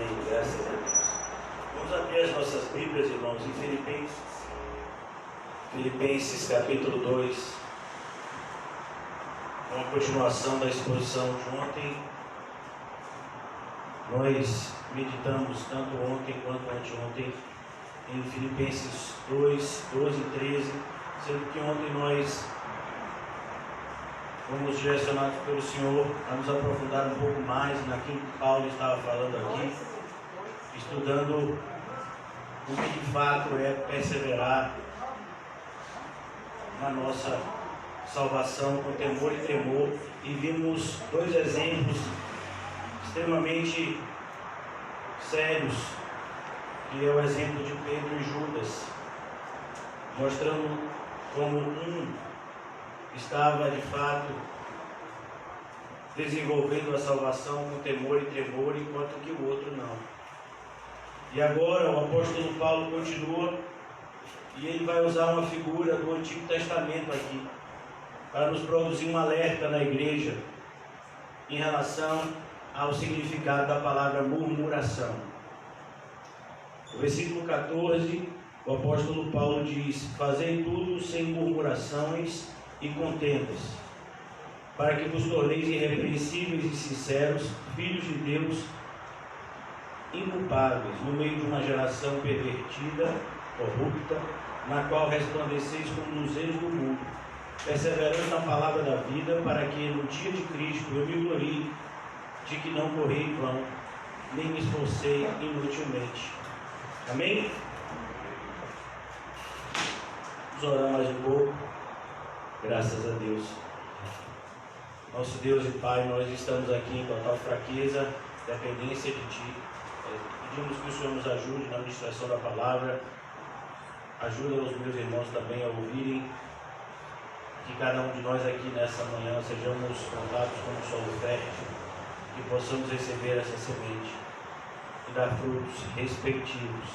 Amém. Graças a Deus. Vamos abrir as nossas Bíblias, irmãos, em Filipenses capítulo 2. Uma continuação da exposição de ontem. Nós meditamos tanto ontem quanto anteontem em Filipenses 2, 12 e 13, sendo que ontem nós fomos direcionados pelo Senhor a nos aprofundar um pouco mais naquilo que Paulo estava falando aqui, estudando o que de fato é perseverar na nossa salvação com temor e tremor, e vimos dois exemplos extremamente sérios, que é o exemplo de Pedro e Judas, mostrando como um estava de fato desenvolvendo a salvação com temor e tremor, enquanto que o outro não. E agora o apóstolo Paulo continua, e ele vai usar uma figura do Antigo Testamento aqui, para nos produzir um alerta na igreja em relação ao significado da palavra murmuração. No versículo 14, o apóstolo Paulo diz: fazei tudo sem murmurações e contendas, para que vos torneis irrepreensíveis e sinceros, filhos de Deus, inculpáveis, no meio de uma geração pervertida, corrupta, na qual resplandeceis como luzeiros do mundo, perseverando na palavra da vida, para que no dia de Cristo eu me glorie de que não corri em vão, nem me esforcei inutilmente. Amém? Vamos orar mais um pouco. Graças a Deus. Nosso Deus e Pai, nós estamos aqui em total fraqueza, dependência de Ti. Pedimos que o Senhor nos ajude na administração da palavra. Ajuda os meus irmãos também a ouvirem. Que cada um de nós aqui nessa manhã sejamos contados como solo fértil, que possamos receber essa semente e dar frutos respectivos.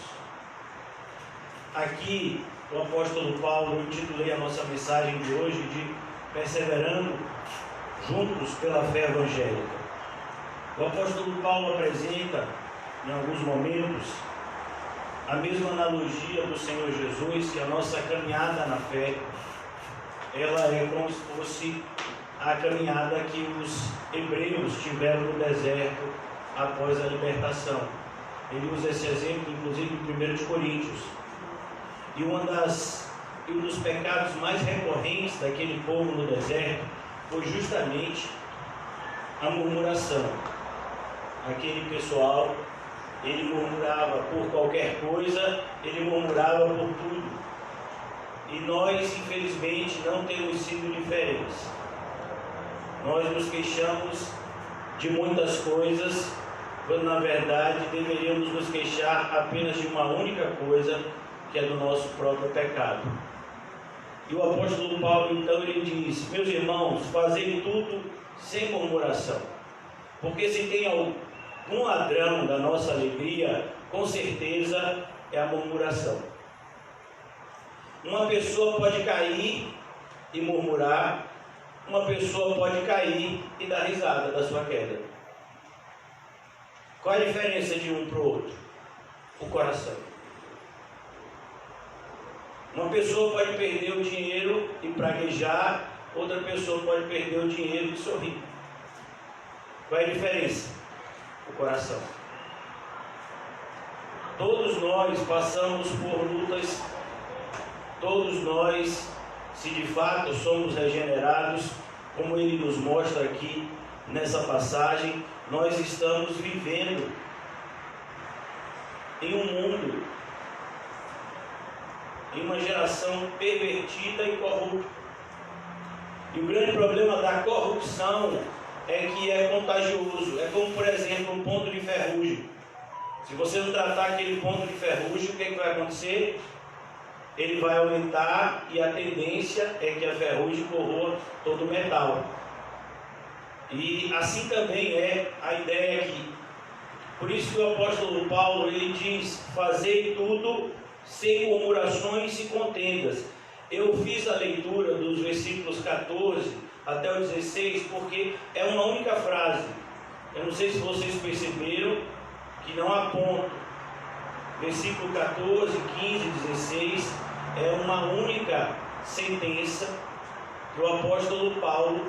Aqui o apóstolo Paulo, eu intitulei a nossa mensagem de hoje de Perseverando Juntos pela Fé Evangélica. O apóstolo Paulo apresenta em alguns momentos a mesma analogia do Senhor Jesus, que a nossa caminhada na fé, ela é como se fosse a caminhada que os hebreus tiveram no deserto após a libertação. Ele usa esse exemplo, inclusive, em 1 Coríntios. E um dos pecados mais recorrentes daquele povo no deserto foi justamente a murmuração. Aquele pessoal, ele murmurava por qualquer coisa, ele murmurava por tudo. E nós, infelizmente, não temos sido diferentes. Nós nos queixamos de muitas coisas, quando na verdade deveríamos nos queixar apenas de uma única coisa, que é do nosso próprio pecado. E o apóstolo Paulo, então, ele diz: meus irmãos, fazei tudo sem murmuração, porque se tem algum ladrão da nossa alegria, com certeza é a murmuração. Uma pessoa pode cair e murmurar, uma pessoa pode cair e dar risada da sua queda. Qual a diferença de um para o outro? O coração. Uma pessoa pode perder o dinheiro e praguejar, outra pessoa pode perder o dinheiro e sorrir. Qual é a diferença? O coração. Todos nós passamos por lutas, todos nós, se de fato somos regenerados, como ele nos mostra aqui nessa passagem, nós estamos vivendo em um mundo, em uma geração pervertida e corrupta. E o grande problema da corrupção é que é contagioso. É como, por exemplo, um ponto de ferrugem. Se você não tratar aquele ponto de ferrugem, o que é que vai acontecer? Ele vai aumentar, e a tendência é que a ferrugem corroa todo o metal. E assim também é a ideia aqui. Por isso que o apóstolo Paulo, ele diz: fazei tudo sem murmurações e contendas. Eu fiz a leitura dos versículos 14 até o 16, porque é uma única frase. Eu não sei se vocês perceberam que não há ponto. Versículo 14, 15, 16 é uma única sentença que o apóstolo Paulo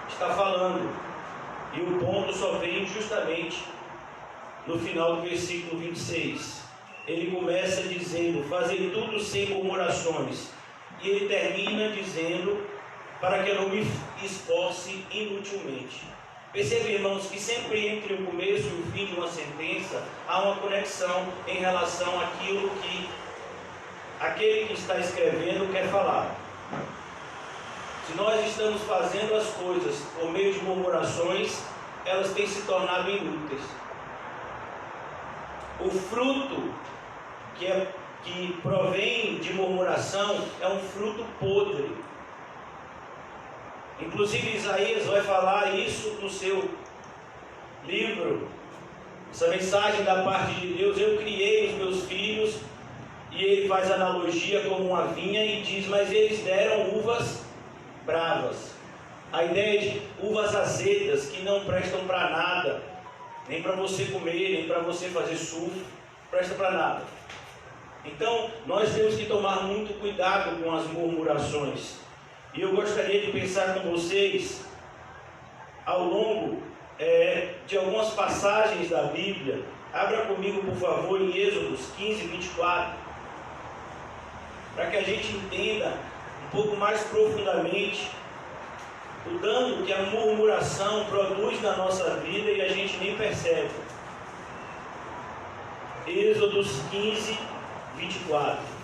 está falando. E o ponto só vem justamente no final do versículo 26. Ele começa dizendo: fazer tudo sem murmurações. E ele termina dizendo: para que eu não me esforce inutilmente. Percebe, irmãos, que sempre entre o começo e o fim de uma sentença há uma conexão em relação àquilo que aquele que está escrevendo quer falar. Se nós estamos fazendo as coisas por meio de murmurações, elas têm se tornado inúteis. O fruto que provém de murmuração é um fruto podre. Inclusive Isaías vai falar isso no seu livro, essa mensagem da parte de Deus: eu criei os meus filhos, e ele faz analogia como uma vinha e diz: mas eles deram uvas bravas. A ideia de uvas azedas que não prestam para nada, nem para você comer, nem para você fazer suco, presta para nada. Então nós temos que tomar muito cuidado com as murmurações. E eu gostaria de pensar com vocês ao longo de algumas passagens da Bíblia. Abra comigo, por favor, em Êxodos 15, 24, para que a gente entenda um pouco mais profundamente o dano que a murmuração produz na nossa vida e a gente nem percebe. Êxodos 15, 24.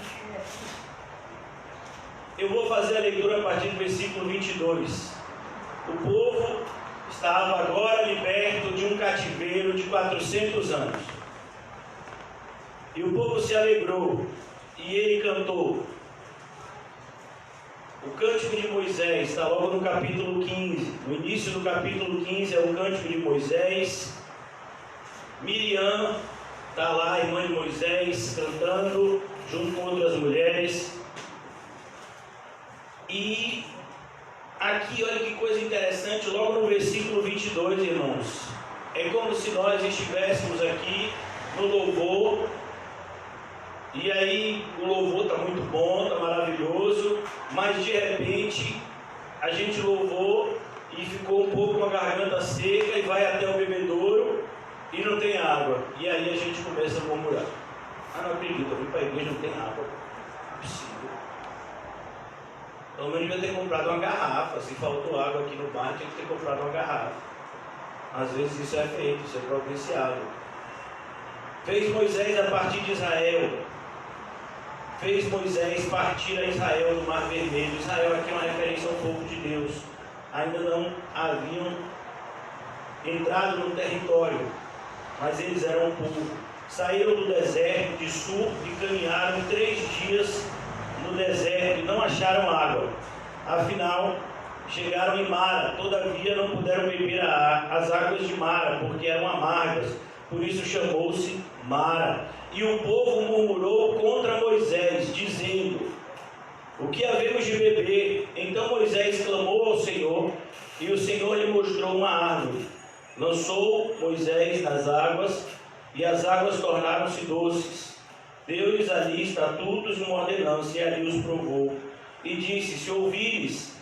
Eu vou fazer a leitura a partir do versículo 22. O povo estava agora liberto de um cativeiro de 400 anos. E o povo se alegrou, e ele cantou. O cântico de Moisés está logo no capítulo 15. No início do capítulo 15 é o cântico de Moisés. Miriam está lá, irmã de Moisés, cantando junto com outras mulheres. E aqui, olha que coisa interessante, logo no versículo 22, irmãos. É como se nós estivéssemos aqui no louvor. E aí o louvor está muito bom, está maravilhoso, mas de repente a gente louvou e ficou um pouco com a garganta seca e vai até o bebedouro e não tem água. E aí a gente começa a murmurar: ah, não acredito, eu vim para a igreja e não tem água. Não é possível. Pelo menos devia ter comprado uma garrafa. Se faltou água aqui no bar, tinha que ter comprado uma garrafa. Às vezes isso é feito, isso é providenciável. Fez Moisés a partir de Israel. Fez Moisés partir a Israel do Mar Vermelho. Israel aqui é uma referência ao povo de Deus. Ainda não haviam entrado no território, mas eles eram um povo. Saíram do deserto de Sur e caminharam 3 dias no deserto e não acharam água. Afinal, chegaram em Mara. Todavia não puderam beber as águas de Mara, porque eram amargas. Por isso chamou-se Mara. E o povo murmurou contra Moisés, dizendo: o que havemos de beber? Então Moisés clamou ao Senhor, e o Senhor lhe mostrou uma árvore. Lançou Moisés nas águas, e as águas tornaram-se doces. Deu-lhes ali estatutos e uma ordenança, e ali os provou. E disse: se ouvires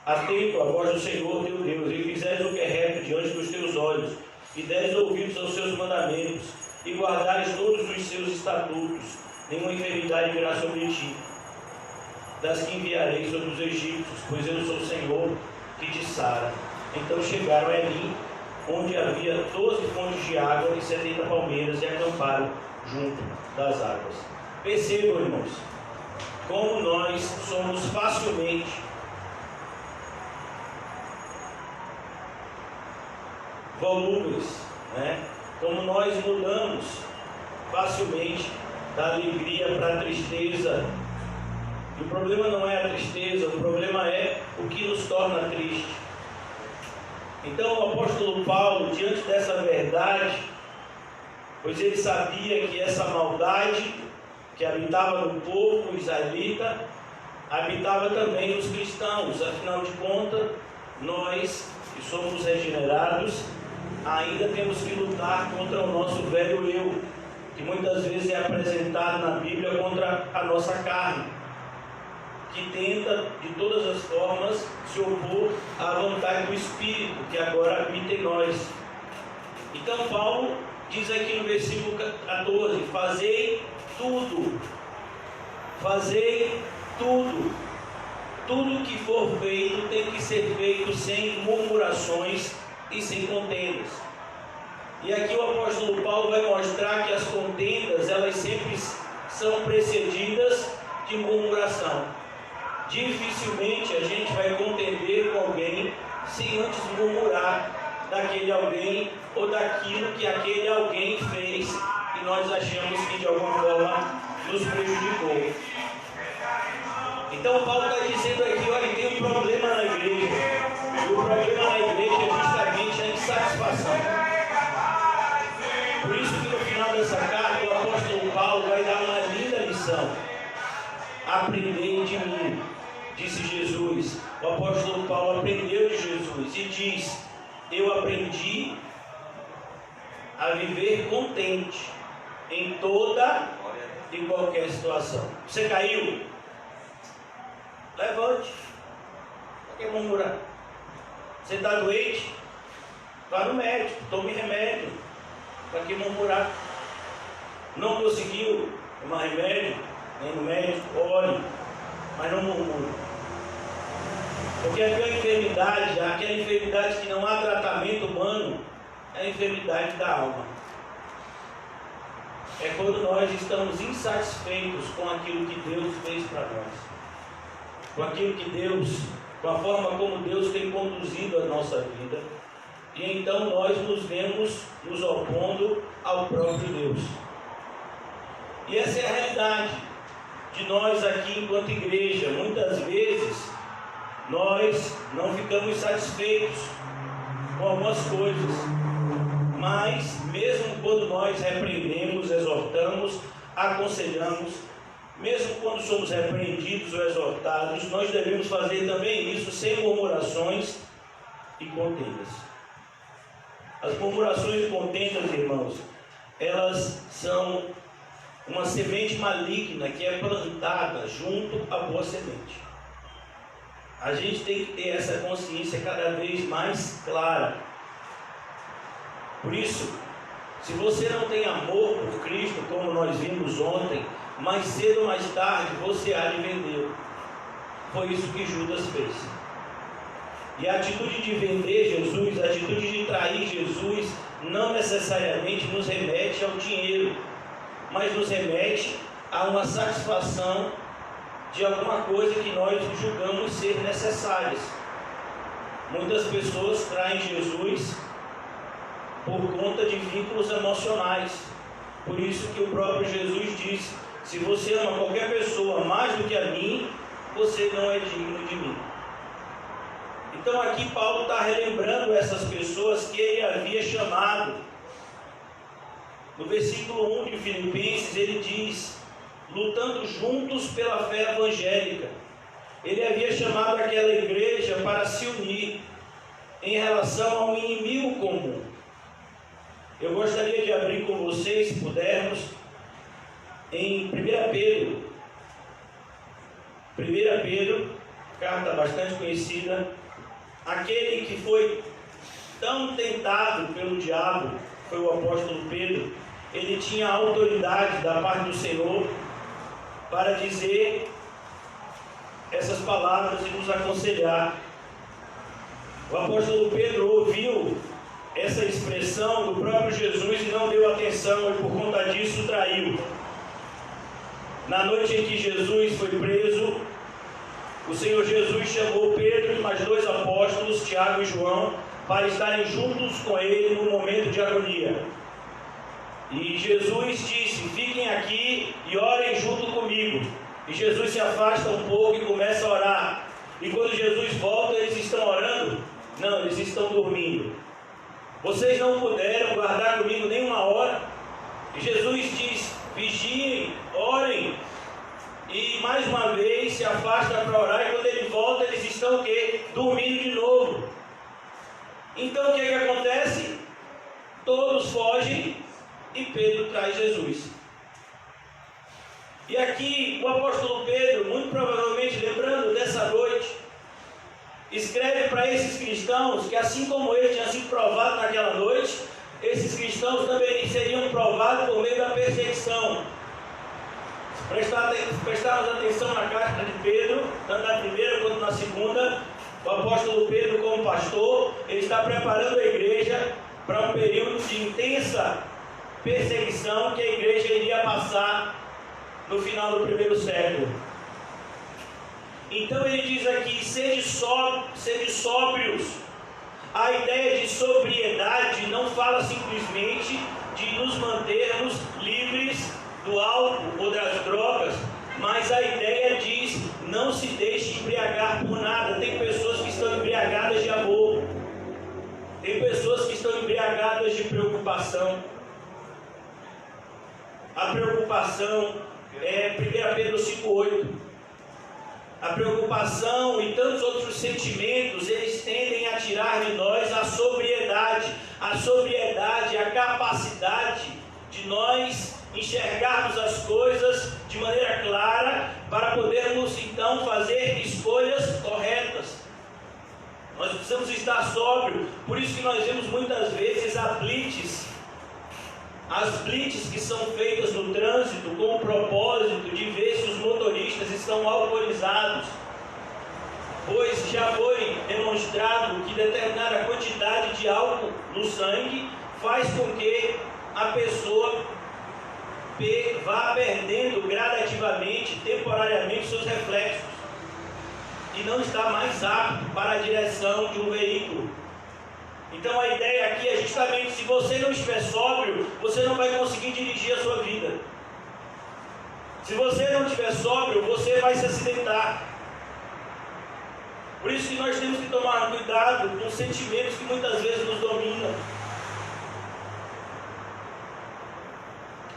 atento a voz do Senhor teu Deus, e fizeres o que é reto diante dos teus olhos, e deres ouvidos aos seus mandamentos, e guardares todos os seus estatutos, nenhuma enfermidade virá sobre ti, das que enviarei sobre os egípcios, pois eu sou o Senhor que te sara. Então chegaram a Elim, onde havia 12 fontes de água e 70 palmeiras, e acamparam junto das águas. Percebam, irmãos, como nós somos facilmente volúveis, né? Como nós mudamos facilmente da alegria para a tristeza. E o problema não é a tristeza, o problema é o que nos torna triste. Então o apóstolo Paulo, diante dessa verdade, pois ele sabia que essa maldade que habitava no povo israelita, habitava também nos cristãos. Afinal de contas, nós que somos regenerados, ainda temos que lutar contra o nosso velho eu, que muitas vezes é apresentado na Bíblia contra a nossa carne, que tenta de todas as formas se opor à vontade do Espírito, que agora habita em nós. Então Paulo diz aqui no versículo 14: fazei tudo, tudo que for feito tem que ser feito sem murmurações e sem contendas. E aqui o apóstolo Paulo vai mostrar que as contendas, elas sempre são precedidas de murmuração. Dificilmente a gente vai contender com alguém sem antes murmurar daquele alguém ou daquilo que aquele alguém fez e nós achamos que de alguma forma nos prejudicou. Então Paulo está dizendo aqui: olha, tem um problema na igreja, e o problema na igreja é justamente a insatisfação. Por isso que no final dessa carta o apóstolo Paulo vai dar uma linda lição: aprendei de mim, disse Jesus. O apóstolo Paulo aprendeu de Jesus e diz: eu aprendi a viver contente em toda e qualquer situação. Você caiu? Levante. Por que murmurar? Você está doente? Vá no médico, tome remédio. Para que murmurar? Não conseguiu tomar remédio, nem no médico, ore, mas não murmure. Porque aquela enfermidade que não há tratamento humano, é a enfermidade da alma. É quando nós estamos insatisfeitos com aquilo que Deus fez para nós, com aquilo que Deus, com a forma como Deus tem conduzido a nossa vida, e então nós nos vemos nos opondo ao próprio Deus. E essa é a realidade de nós aqui enquanto igreja. Muitas vezes nós não ficamos satisfeitos com algumas coisas, mas mesmo quando nós repreendemos, exortamos, aconselhamos, mesmo quando somos repreendidos ou exortados, nós devemos fazer também isso sem murmurações e contendas. As murmurações e contendas, irmãos, elas são uma semente maligna que é plantada junto à boa semente. A gente tem que ter essa consciência cada vez mais clara. Por isso, se você não tem amor por Cristo, como nós vimos ontem, mais cedo ou mais tarde você há de vendê-lo. Foi isso que Judas fez. E a atitude de vender Jesus, a atitude de trair Jesus, não necessariamente nos remete ao dinheiro, mas nos remete a uma satisfação de alguma coisa que nós julgamos ser necessárias. Muitas pessoas traem Jesus por conta de vínculos emocionais. Por isso que o próprio Jesus disse: se você ama qualquer pessoa mais do que a mim, você não é digno de mim. Então aqui Paulo está relembrando essas pessoas que ele havia chamado. No versículo 1 de Filipenses ele diz: lutando juntos pela fé evangélica. Ele havia chamado aquela igreja para se unir em relação a um inimigo comum. Eu gostaria de abrir com vocês, se pudermos, em 1 Pedro. 1 Pedro, carta bastante conhecida. Aquele que foi tão tentado pelo diabo foi o apóstolo Pedro. Ele tinha autoridade da parte do Senhor para dizer essas palavras e nos aconselhar. O apóstolo Pedro ouviu essa expressão do próprio Jesus e não deu atenção, e por conta disso traiu. Na noite em que Jesus foi preso, o Senhor Jesus chamou Pedro e mais dois apóstolos, Tiago e João, para estarem juntos com ele no momento de agonia. E Jesus disse: fiquem aqui e orem junto comigo. E Jesus se afasta um pouco e começa a orar. E quando Jesus volta, eles estão orando? Não, eles estão dormindo. Vocês não puderam guardar comigo nem uma hora? E Jesus diz: vigiem, orem. E mais uma vez se afasta para orar, e quando ele volta, eles estão o quê? Dormindo de novo. Então o que acontece? Pedro traz Jesus. E aqui o apóstolo Pedro, muito provavelmente lembrando dessa noite, escreve para esses cristãos que, assim como ele tinha sido provado naquela noite, esses cristãos também seriam provados por meio da perseguição. Prestarmos atenção na carta de Pedro, tanto na primeira quanto na segunda, o apóstolo Pedro, como pastor, ele está preparando a igreja para um período de intensa perseguição que a igreja iria passar no final do primeiro século. Então ele diz aqui: sede sóbrios. A ideia de sobriedade não fala simplesmente de nos mantermos livres do álcool ou das drogas, mas a ideia diz: não se deixe embriagar por nada. Tem pessoas que estão embriagadas de amor, tem pessoas que estão embriagadas de preocupação. A preocupação é 1 Pedro 5,8. A preocupação e tantos outros sentimentos, eles tendem a tirar de nós a sobriedade. A sobriedade é a capacidade de nós enxergarmos as coisas de maneira clara para podermos então fazer escolhas corretas. Nós precisamos estar sóbrios. Por isso que nós vemos muitas vezes as blitz que são feitas no trânsito com o propósito de ver se os motoristas estão alcoolizados, pois já foi demonstrado que determinada quantidade de álcool no sangue faz com que a pessoa vá perdendo gradativamente, temporariamente, seus reflexos e não está mais apto para a direção de um veículo. Então a ideia aqui é justamente: se você não estiver sóbrio, você não vai conseguir dirigir a sua vida. Se você não estiver sóbrio, você vai se acidentar. Por isso que nós temos que tomar cuidado com os sentimentos que muitas vezes nos dominam.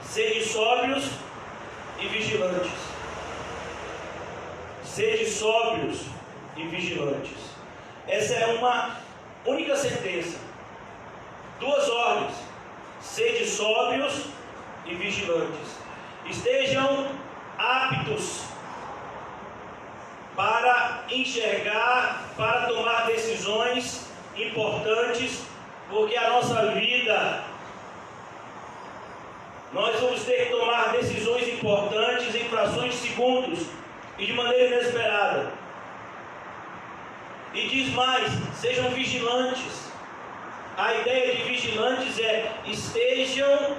Sede sóbrios e vigilantes. Sede sóbrios e vigilantes. Essa é uma única sentença. Duas ordens: sede sóbrios e vigilantes. Estejam aptos para enxergar, para tomar decisões importantes, porque a nossa vida, nós vamos ter que tomar decisões importantes em frações de segundos e de maneira inesperada. E diz mais: sejam vigilantes. A ideia de vigilantes é: estejam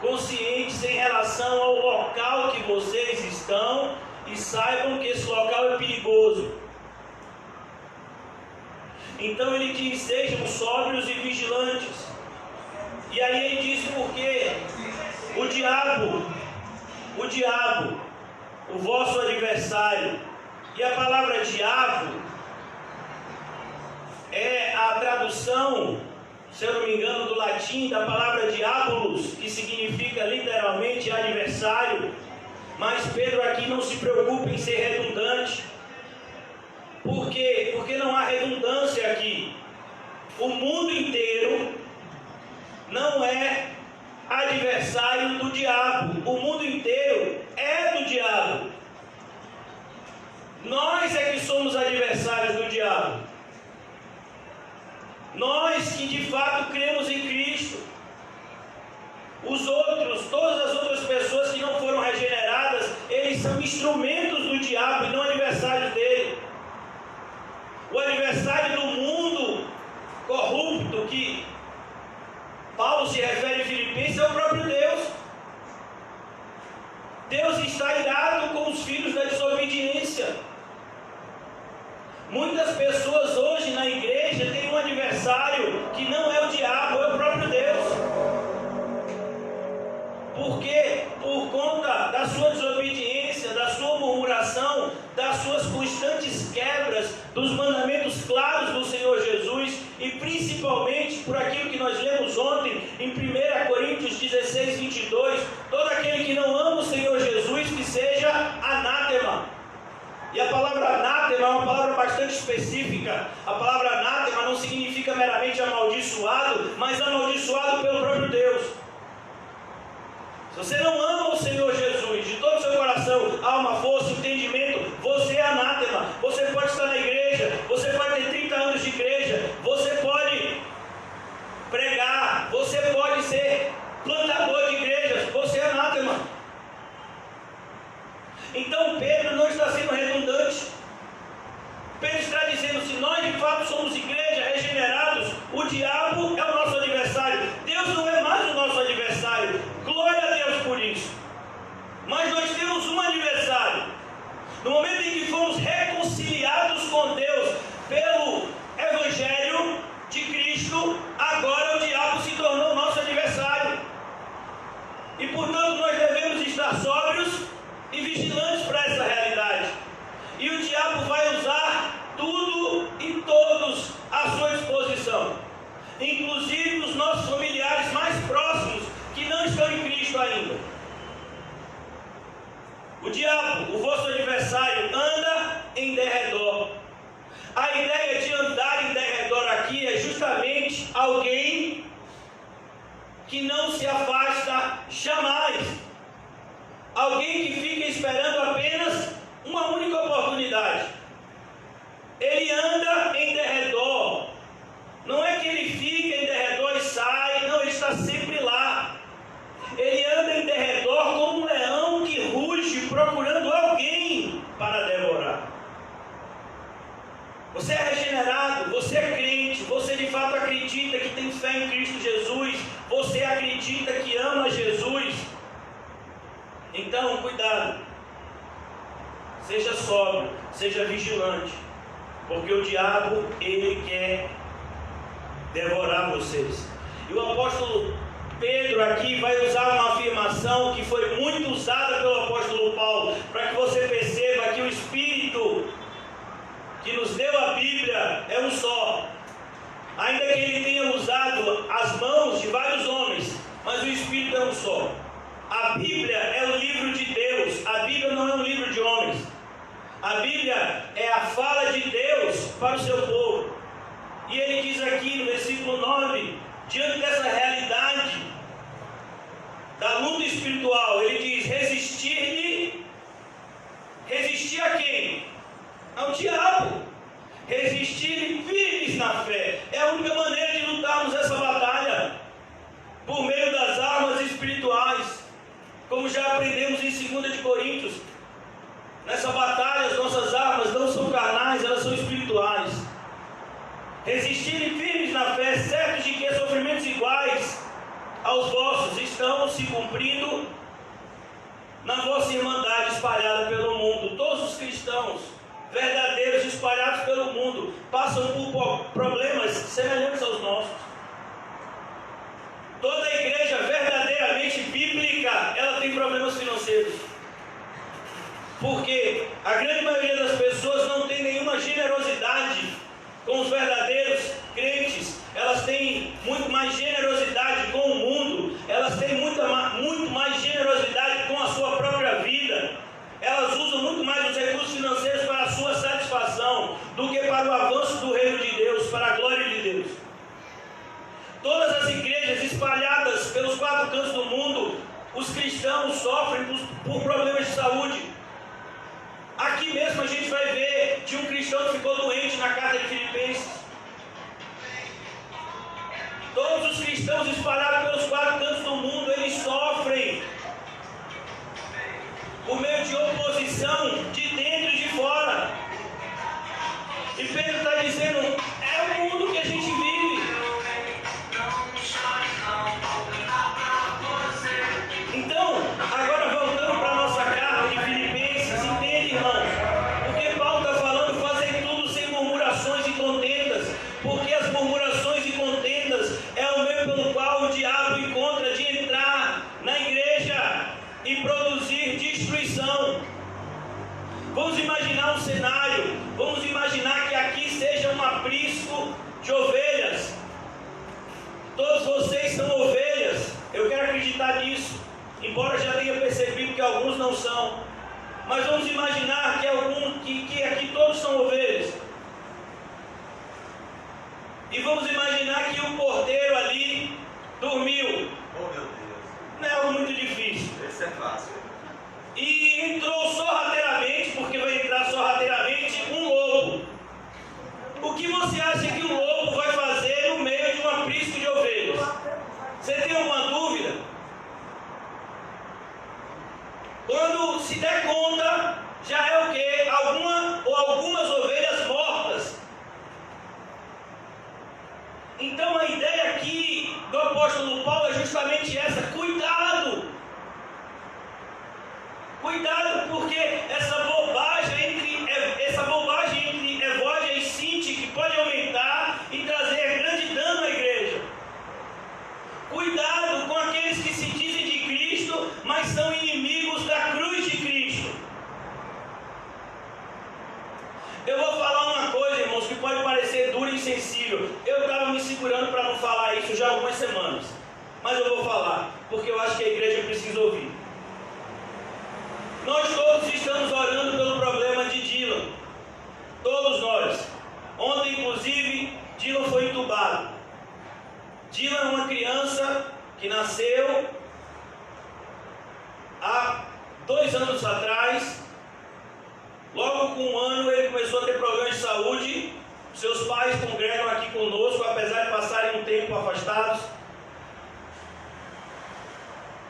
conscientes em relação ao local que vocês estão e saibam que esse local é perigoso. Então ele diz: sejam sóbrios e vigilantes. E aí ele diz porque o diabo, o vosso adversário, e a palavra diabo é a tradução, se eu não me engano, do latim da palavra diabolos, que significa literalmente adversário. Mas Pedro aqui não se preocupa em ser redundante. Por quê? Porque não há redundância aqui. O mundo inteiro não é adversário do diabo. O mundo inteiro é do diabo. Nós é que somos adversários do diabo. Nós que de fato cremos em Cristo. Os outros, todas as outras pessoas que não foram regeneradas, eles são instrumentos do diabo e não adversários dele. O adversário do mundo corrupto que Paulo se refere em Filipenses é o próprio Deus. Deus está irado com os filhos da desobediência. Muitas pessoas hoje na igreja têm um adversário que não é o diabo, é o próprio Deus. Porque por conta da sua desobediência, da sua murmuração, das suas constantes quebras dos mandamentos claros do Senhor Jesus, e principalmente por aquilo que nós lemos ontem em 1 Coríntios 16, 22, todo aquele que não ama o Senhor Jesus, que seja anátema. E a palavra anátema é uma palavra bastante específica. A palavra anátema não significa meramente amaldiçoado, mas amaldiçoado pelo próprio Deus. Se você não ama o Senhor Jesus de todo o seu coração, alma, força, entendimento, você é anátema. Você pode estar na igreja, você pode ter 30 anos de igreja, você pode pregar, você pode ser plantador de igrejas, você é anátema. Então Pedro não está sendo redundante. Pedro está dizendo: se nós de fato somos igreja, regenerados, o diabo é o nosso adversário. Deus não é mais o nosso adversário. Glória a Deus por isso. Mas nós temos um adversário. No momento em que fomos reconciliados com Deus pelo Evangelho de Cristo, agora o diabo se tornou nosso adversário. E portanto nós devemos estar sóbrios e vigilantes para essa realidade. E o diabo vai usar tudo e todos à sua disposição, inclusive os nossos familiares mais próximos que não estão em Cristo ainda. O diabo, o vosso adversário, anda em derredor. A ideia de andar em derredor aqui é justamente alguém que não se afasta jamais. Alguém que fica esperando apenas uma única oportunidade. Ele anda em derredor. Não é que ele fica em derredor e sai, não, ele está sempre lá. Ele anda em derredor como um leão que ruge procurando alguém para devorar. Você é regenerado, você é crente, você de fato acredita que tem fé em Cristo Jesus, você acredita que ama Jesus. Então, cuidado. Seja sóbrio, seja vigilante, porque o diabo, ele quer devorar vocês. E o apóstolo Pedro aqui vai usar uma afirmação que foi muito usada pelo apóstolo Paulo, para que você perceba que o Espírito que nos deu a Bíblia é um só. Ainda que ele tenha usado as mãos de vários homens, mas o Espírito é um só. A Bíblia é o livro de Deus, a Bíblia não é um livro de homens. A Bíblia é a fala de Deus para o seu povo. E ele diz aqui no versículo 9, diante dessa realidade da luta espiritual, ele diz: resistir-lhe. Resistir a quem? Ao diabo. Resistir-lhe firmes na fé. É a única maneira de lutarmos essa batalha, por meio das armas espirituais, como já aprendemos em 2 de Coríntios. Nessa batalha as nossas armas não são carnais, elas são espirituais. Resistirem firmes na fé, certos de que sofrimentos iguais aos vossos estão se cumprindo na vossa irmandade espalhada pelo mundo. Todos os cristãos verdadeiros espalhados pelo mundo passam por problemas semelhantes aos nossos. Toda a igreja verdadeiramente bíblica, ela tem problemas financeiros. Porque a grande maioria das pessoas não tem nenhuma generosidade com os verdadeiros crentes. Elas têm muito mais generosidade com o mundo. Elas têm muito mais generosidade com a sua própria vida. Elas usam muito mais os recursos financeiros para a sua satisfação do que para o avanço do reino de Deus, para a glória de Deus. Todas as igrejas espalhadas pelos 4 cantos do mundo, os cristãos sofrem por problemas de saúde. Aqui mesmo a gente vai ver de um cristão que ficou doente na carta de Filipenses. Todos os cristãos espalhados pelos 4 cantos do mundo, eles sofrem por meio de oposição de dentro e de fora. E Pedro está dizendo: é o mundo que a gente vive. Então, agora voltando para a nossa carta de Filipenses, entende, irmãos? Porque Paulo está falando: fazem tudo sem murmurações e contendas, porque as murmurações e contendas é o meio pelo qual o diabo encontra de entrar na igreja e produzir destruição. Vamos imaginar um cenário, vamos imaginar que aqui seja um aprisco de ovelhas. Todos vocês são ovelhas, eu quero acreditar nisso, embora já tenha percebido que alguns não são. Mas vamos imaginar que aqui todos são ovelhas. E vamos imaginar que o porteiro ali dormiu. Oh, meu Deus. Não é algo muito difícil. der conta, já é o quê? Algumas ovelhas mortas. Então a ideia aqui do apóstolo Paulo é justamente essa: cuidado! Cuidado, porque essa bobagem entre Evódia e Sinti, que pode aumentar e trazer grande dano à igreja. Cuidado com aqueles que se dizem de Cristo, mas são inimigos da cruz de Cristo. Eu vou falar uma coisa, irmãos, que pode parecer dura e insensível. Eu estava me segurando para não falar isso já há algumas semanas, mas eu vou falar, porque eu acho que a igreja precisa ouvir. Nós todos estamos orando pelo problema de Dylan. Todos nós. Ontem, inclusive, Dylan foi entubado. Dylan é uma criança que nasceu há 2 anos atrás. Logo com 1 ano ele começou a ter problemas de saúde. Seus pais congregam aqui conosco, apesar de passarem um tempo afastados.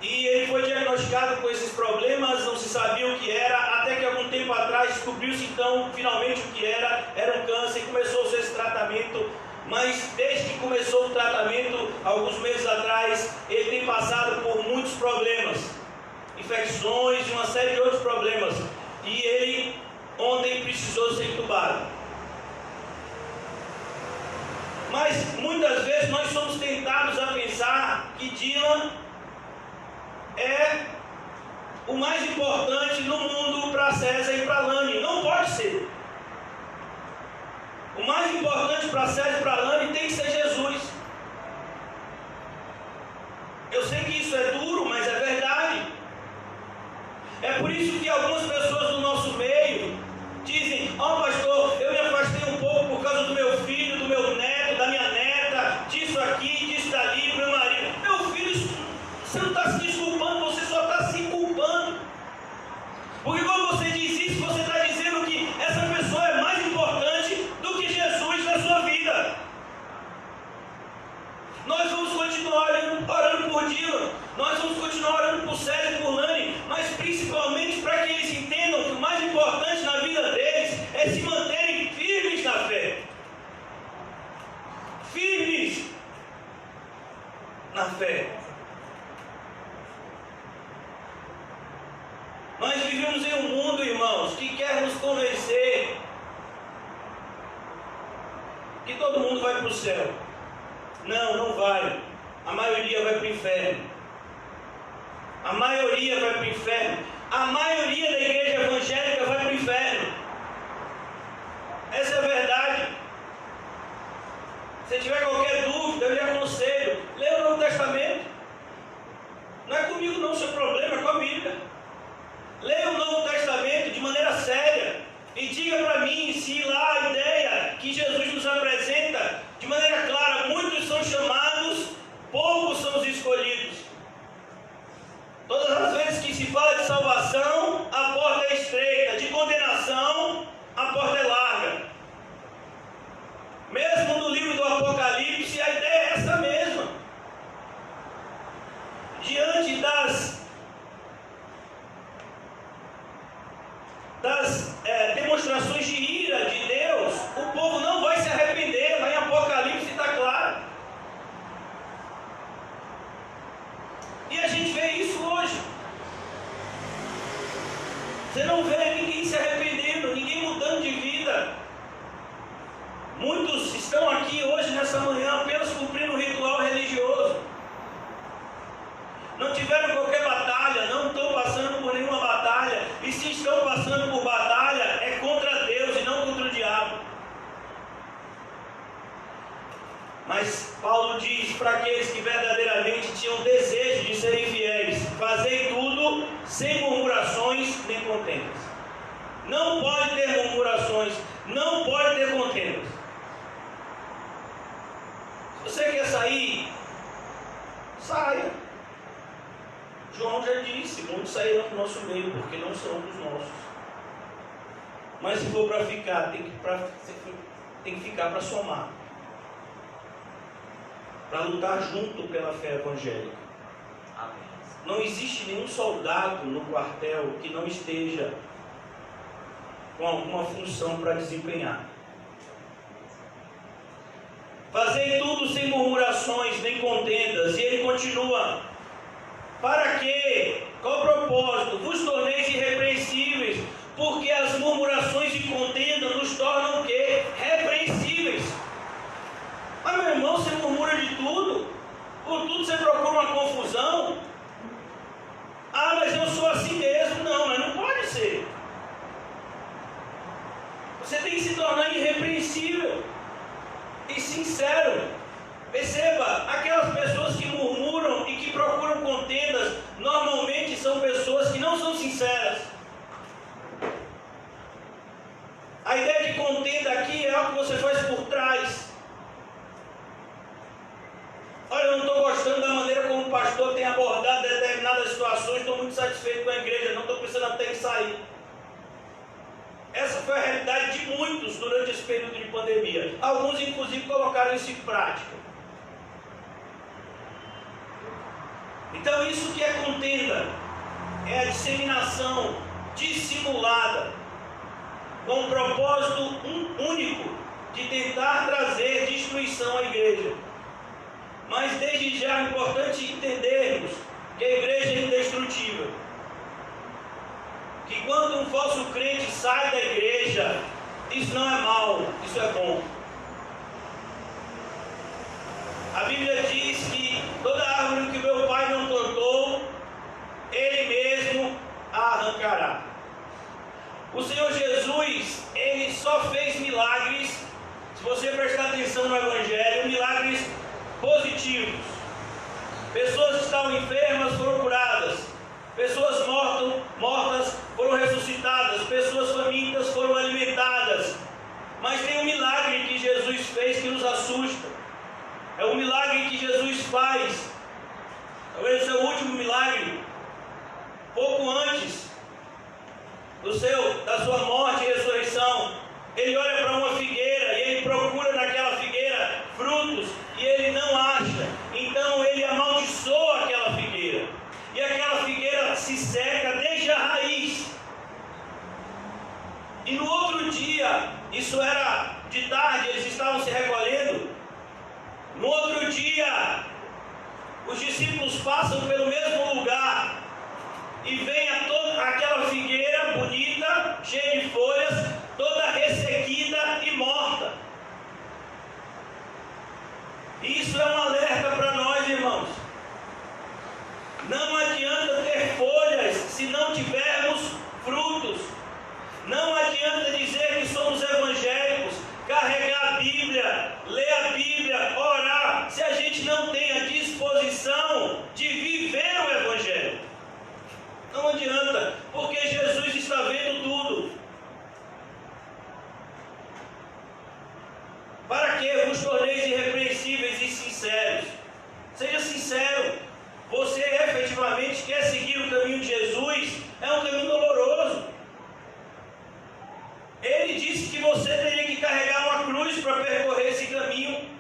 E ele foi diagnosticado com esses problemas, não se sabia o que era, até que algum tempo atrás descobriu-se então finalmente o que era um câncer, e começou esse tratamento. Mas desde que começou o tratamento, alguns meses atrás, ele tem passado por muitos problemas, infecções e uma série de outros problemas. E ele ontem precisou ser entubado. Mas muitas vezes nós somos tentados a pensar que Dylan é o mais importante no mundo para César e para Lani. Não pode ser. O mais importante para César e para Lani tem que ser Jesus. Eu sei que isso é duro, mas é verdade. É por isso que algumas pessoas do nosso meio dizem: pastor, eu me afastei um pouco por causa do meu filho, do meu neto, da minha neta, disso aqui, disso dali, do meu marido. Meu filho, você não está se desculpando, você só está se culpando. Porque quando você diz isso, você está dizendo que essa pessoa é mais importante do que Jesus na sua vida. Nós vamos continuar orando por Dylan, nós vamos continuar orando por César e por Lani, mas principalmente para que eles entendam que o mais importante na vida deles é se manterem firmes na fé. Firmes na fé. Nós vivemos em um mundo, irmãos, que quer nos convencer que todo mundo vai para o céu. Não, não vai. A maioria vai para o inferno. A maioria vai para o inferno. A maioria da igreja evangélica vai para o inferno. Essa é a verdade. Se tiver qualquer dúvida, eu lhe aconselho: leia o Novo Testamento. Não é comigo não o seu problema, é com a Bíblia. Leia o Novo Testamento de maneira séria e diga para mim se lá a ideia que Jesus nos apresenta de maneira clara: muitos são chamados, poucos são os escolhidos. Todas as vezes que se fala de salvação, a porta é estreita; de condenação, a porta é larga. Mesmo no livro do Apocalipse, a ideia é essa mesma. Diante das demonstrações de ira de Deus, o povo não vai se arrepender. Lá em Apocalipse está claro. E a gente vê isso hoje. Você não vê ninguém se arrependendo, ninguém mudando de vida. Muitos estão aqui hoje, nessa manhã, apenas cumprindo um ritual religioso. Não tiveram qualquer batalha, não estão passando por nenhuma batalha. E se estão passando por batalha, é contra Deus e não contra o diabo. Mas Paulo diz para aqueles que verdadeiramente tinham desejo de serem fiéis: fazei tudo sem murmurações nem contendas. Não pode ter murmurações, não pode ter contendas. Se você quer sair, saia. João já disse: muitos sairão do nosso meio, porque não são dos nossos. Mas se for para ficar, tem que ficar para somar, para lutar junto pela fé evangélica. Não existe nenhum soldado no quartel que não esteja com alguma função para desempenhar. Fazei tudo sem murmurações nem contendas. E ele continua: para quê? Qual o propósito? Vos torneis irrepreensíveis, porque as murmurações e contendas nos tornam o quê? Repreensíveis. Mas meu irmão, você murmura de tudo, por tudo você procura uma confusão. Ah, mas eu sou assim mesmo. Não, mas não pode ser. Você tem que se tornar irrepreensível e sincero. Perceba, aquelas pessoas que murmuram e que procuram contendas, normalmente são pessoas que não são sinceras. A ideia de contenda aqui é algo que você faz por trás. Olha, eu não estou gostando da maneira como o pastor tem abordado determinadas situações, estou muito satisfeito com a igreja, não estou pensando até em sair. Essa foi a realidade de muitos durante esse período de pandemia. Alguns, inclusive, colocaram isso em prática. Então, isso que é contenda é a disseminação dissimulada, com o propósito único de tentar trazer destruição à igreja. Mas desde já é importante entendermos que a igreja é indestrutível. Que quando um falso crente sai da igreja, isso não é mal, isso é bom. A Bíblia diz que toda árvore que meu pai não plantou, ele mesmo a arrancará. O Senhor Jesus, ele só fez milagres, se você prestar atenção no Evangelho, milagres positivos. Pessoas que estavam enfermas foram curadas, pessoas mortas foram ressuscitadas, pessoas famintas foram alimentadas. Mas tem um milagre que Jesus fez que nos assusta. É um milagre que Jesus faz. Talvez seja o último milagre. Pouco antes da sua morte e ressurreição, ele olha para uma figueira e ele procura naquela figueira frutos e ele não acha. Então ele amaldiçoa aquela figueira. E aquela figueira se seca desde a raiz. E no outro dia, isso era de tarde, eles estavam se recolhendo. No outro dia, os discípulos passam pelo mesmo lugar e vem aquela figueira bonita, cheia de folhas, toda ressequida e morta. E isso é um alerta para nós, irmãos. Não adianta ter folhas se não tivermos frutos. Não adianta dizer que somos evangélicos, carregar a Bíblia, ler a Bíblia, orar, se a gente não tem a disposição de viver o Evangelho. Não adianta, porque Jesus está vendo tudo. Para que vos torneis irrepreensíveis e sinceros? Seja sincero. Você efetivamente quer seguir o caminho de Jesus? É um caminho doloroso. Ele disse que você teria que carregar uma cruz para percorrer esse caminho.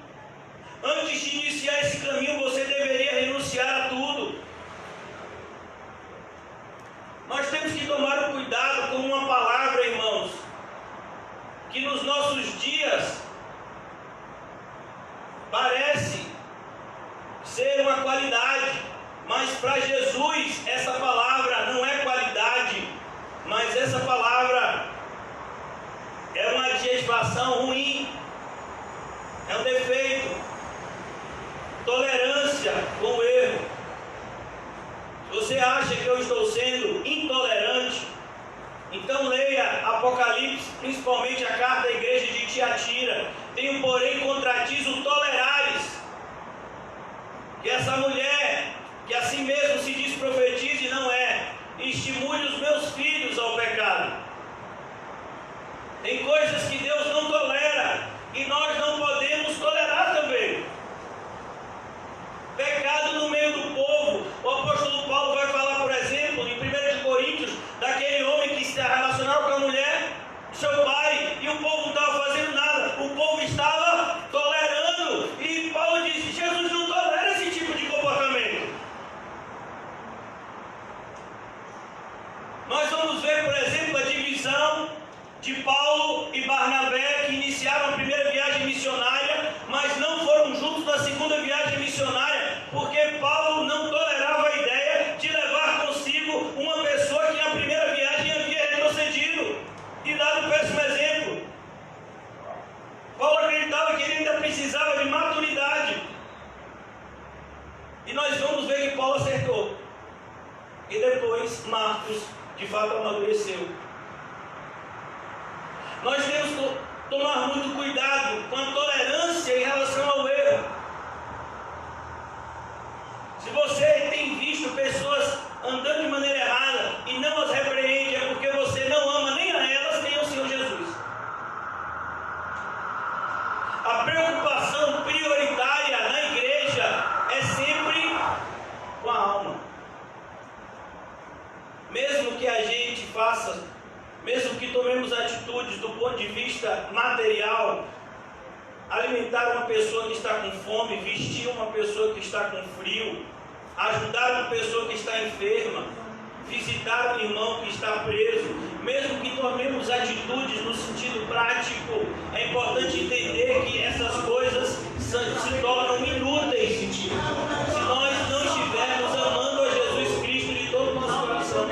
Antes de iniciar esse caminho, você deveria renunciar a tudo. Nós temos que tomar o cuidado com uma palavra, irmãos, que nos nossos dias parece ser uma qualidade, mas para Jesus essa palavra não é qualidade, mas essa palavra é uma adjetivação ruim, é um defeito. Tolerância com o erro. Se você acha que eu estou sendo intolerante, então leia Apocalipse, principalmente a carta à igreja de Tiatira. Tenho, porém, contra ti o tolerares. Que essa mulher, que assim mesmo se diz profetiza e não é, estimule os meus filhos ao pecado. Tem coisas que Deus não tolera e nós não podemos tolerar também. Pecado no meio do povo. O apóstolo Paulo vai falar, por exemplo, em 1 Coríntios, daquele homem que se relacionava com a mulher do seu pai e o povo não estava fazendo nada, o povo estava tolerando. E Paulo diz: Jesus não tolera esse tipo de comportamento. E nós vamos ver que Paulo acertou. E depois Marcos, de fato, amadureceu. Nós temos que tomar muito cuidado com a tolerância em relação ao erro. Se você tem visto pessoas andando de maneira errada e não as repreende, é porque você não ama nem a elas, nem ao Senhor Jesus. A preocupação prioritária na igreja é sempre com a alma. Mesmo que a gente faça, mesmo que tomemos atitudes do ponto de vista material, alimentar uma pessoa que está com fome, vestir uma pessoa que está com frio, ajudar uma pessoa que está enferma, visitar um irmão que está preso, mesmo que tomemos atitudes no sentido prático, é importante entender que essas coisas se tornam inúteis se nós não estivermos amando a Jesus Cristo de todo o nosso coração.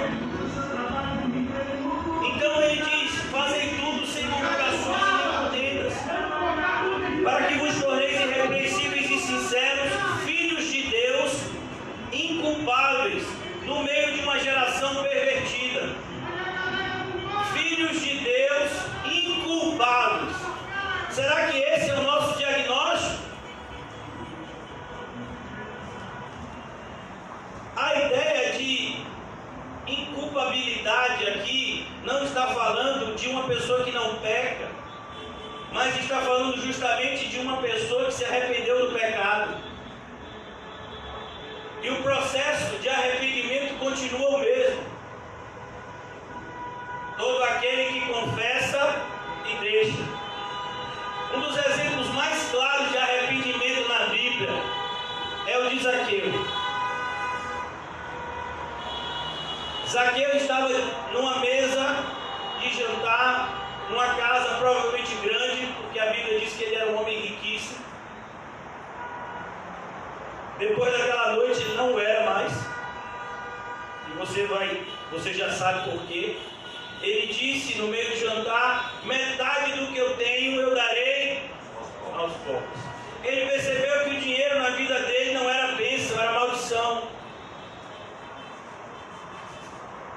Então ele diz: fazem tudo sem murmurações e nem contendas, para que vos torneis irrepreensíveis e sinceros, filhos de Deus, inculpáveis, no meio de uma geração pervertida. Filhos de Deus, inculpáveis. Será que esse é o nosso diagnóstico? A ideia de inculpabilidade aqui não está falando de uma pessoa que não peca, mas está falando justamente de uma pessoa que se arrependeu do pecado. E o processo de arrependimento continua o mesmo. Todo aquele que confessa e deixa. Um dos exemplos mais claros de arrependimento na Bíblia é o de Zaqueu. Zaqueu estava numa mesa de jantar, numa casa provavelmente grande, porque a Bíblia diz que ele era um homem riquíssimo. Depois daquela noite ele não era mais. E você já sabe por quê. Ele disse no meio do jantar: metade do que eu tenho eu darei aos pobres. Ele percebeu que o dinheiro na vida dele não era bênção, era maldição.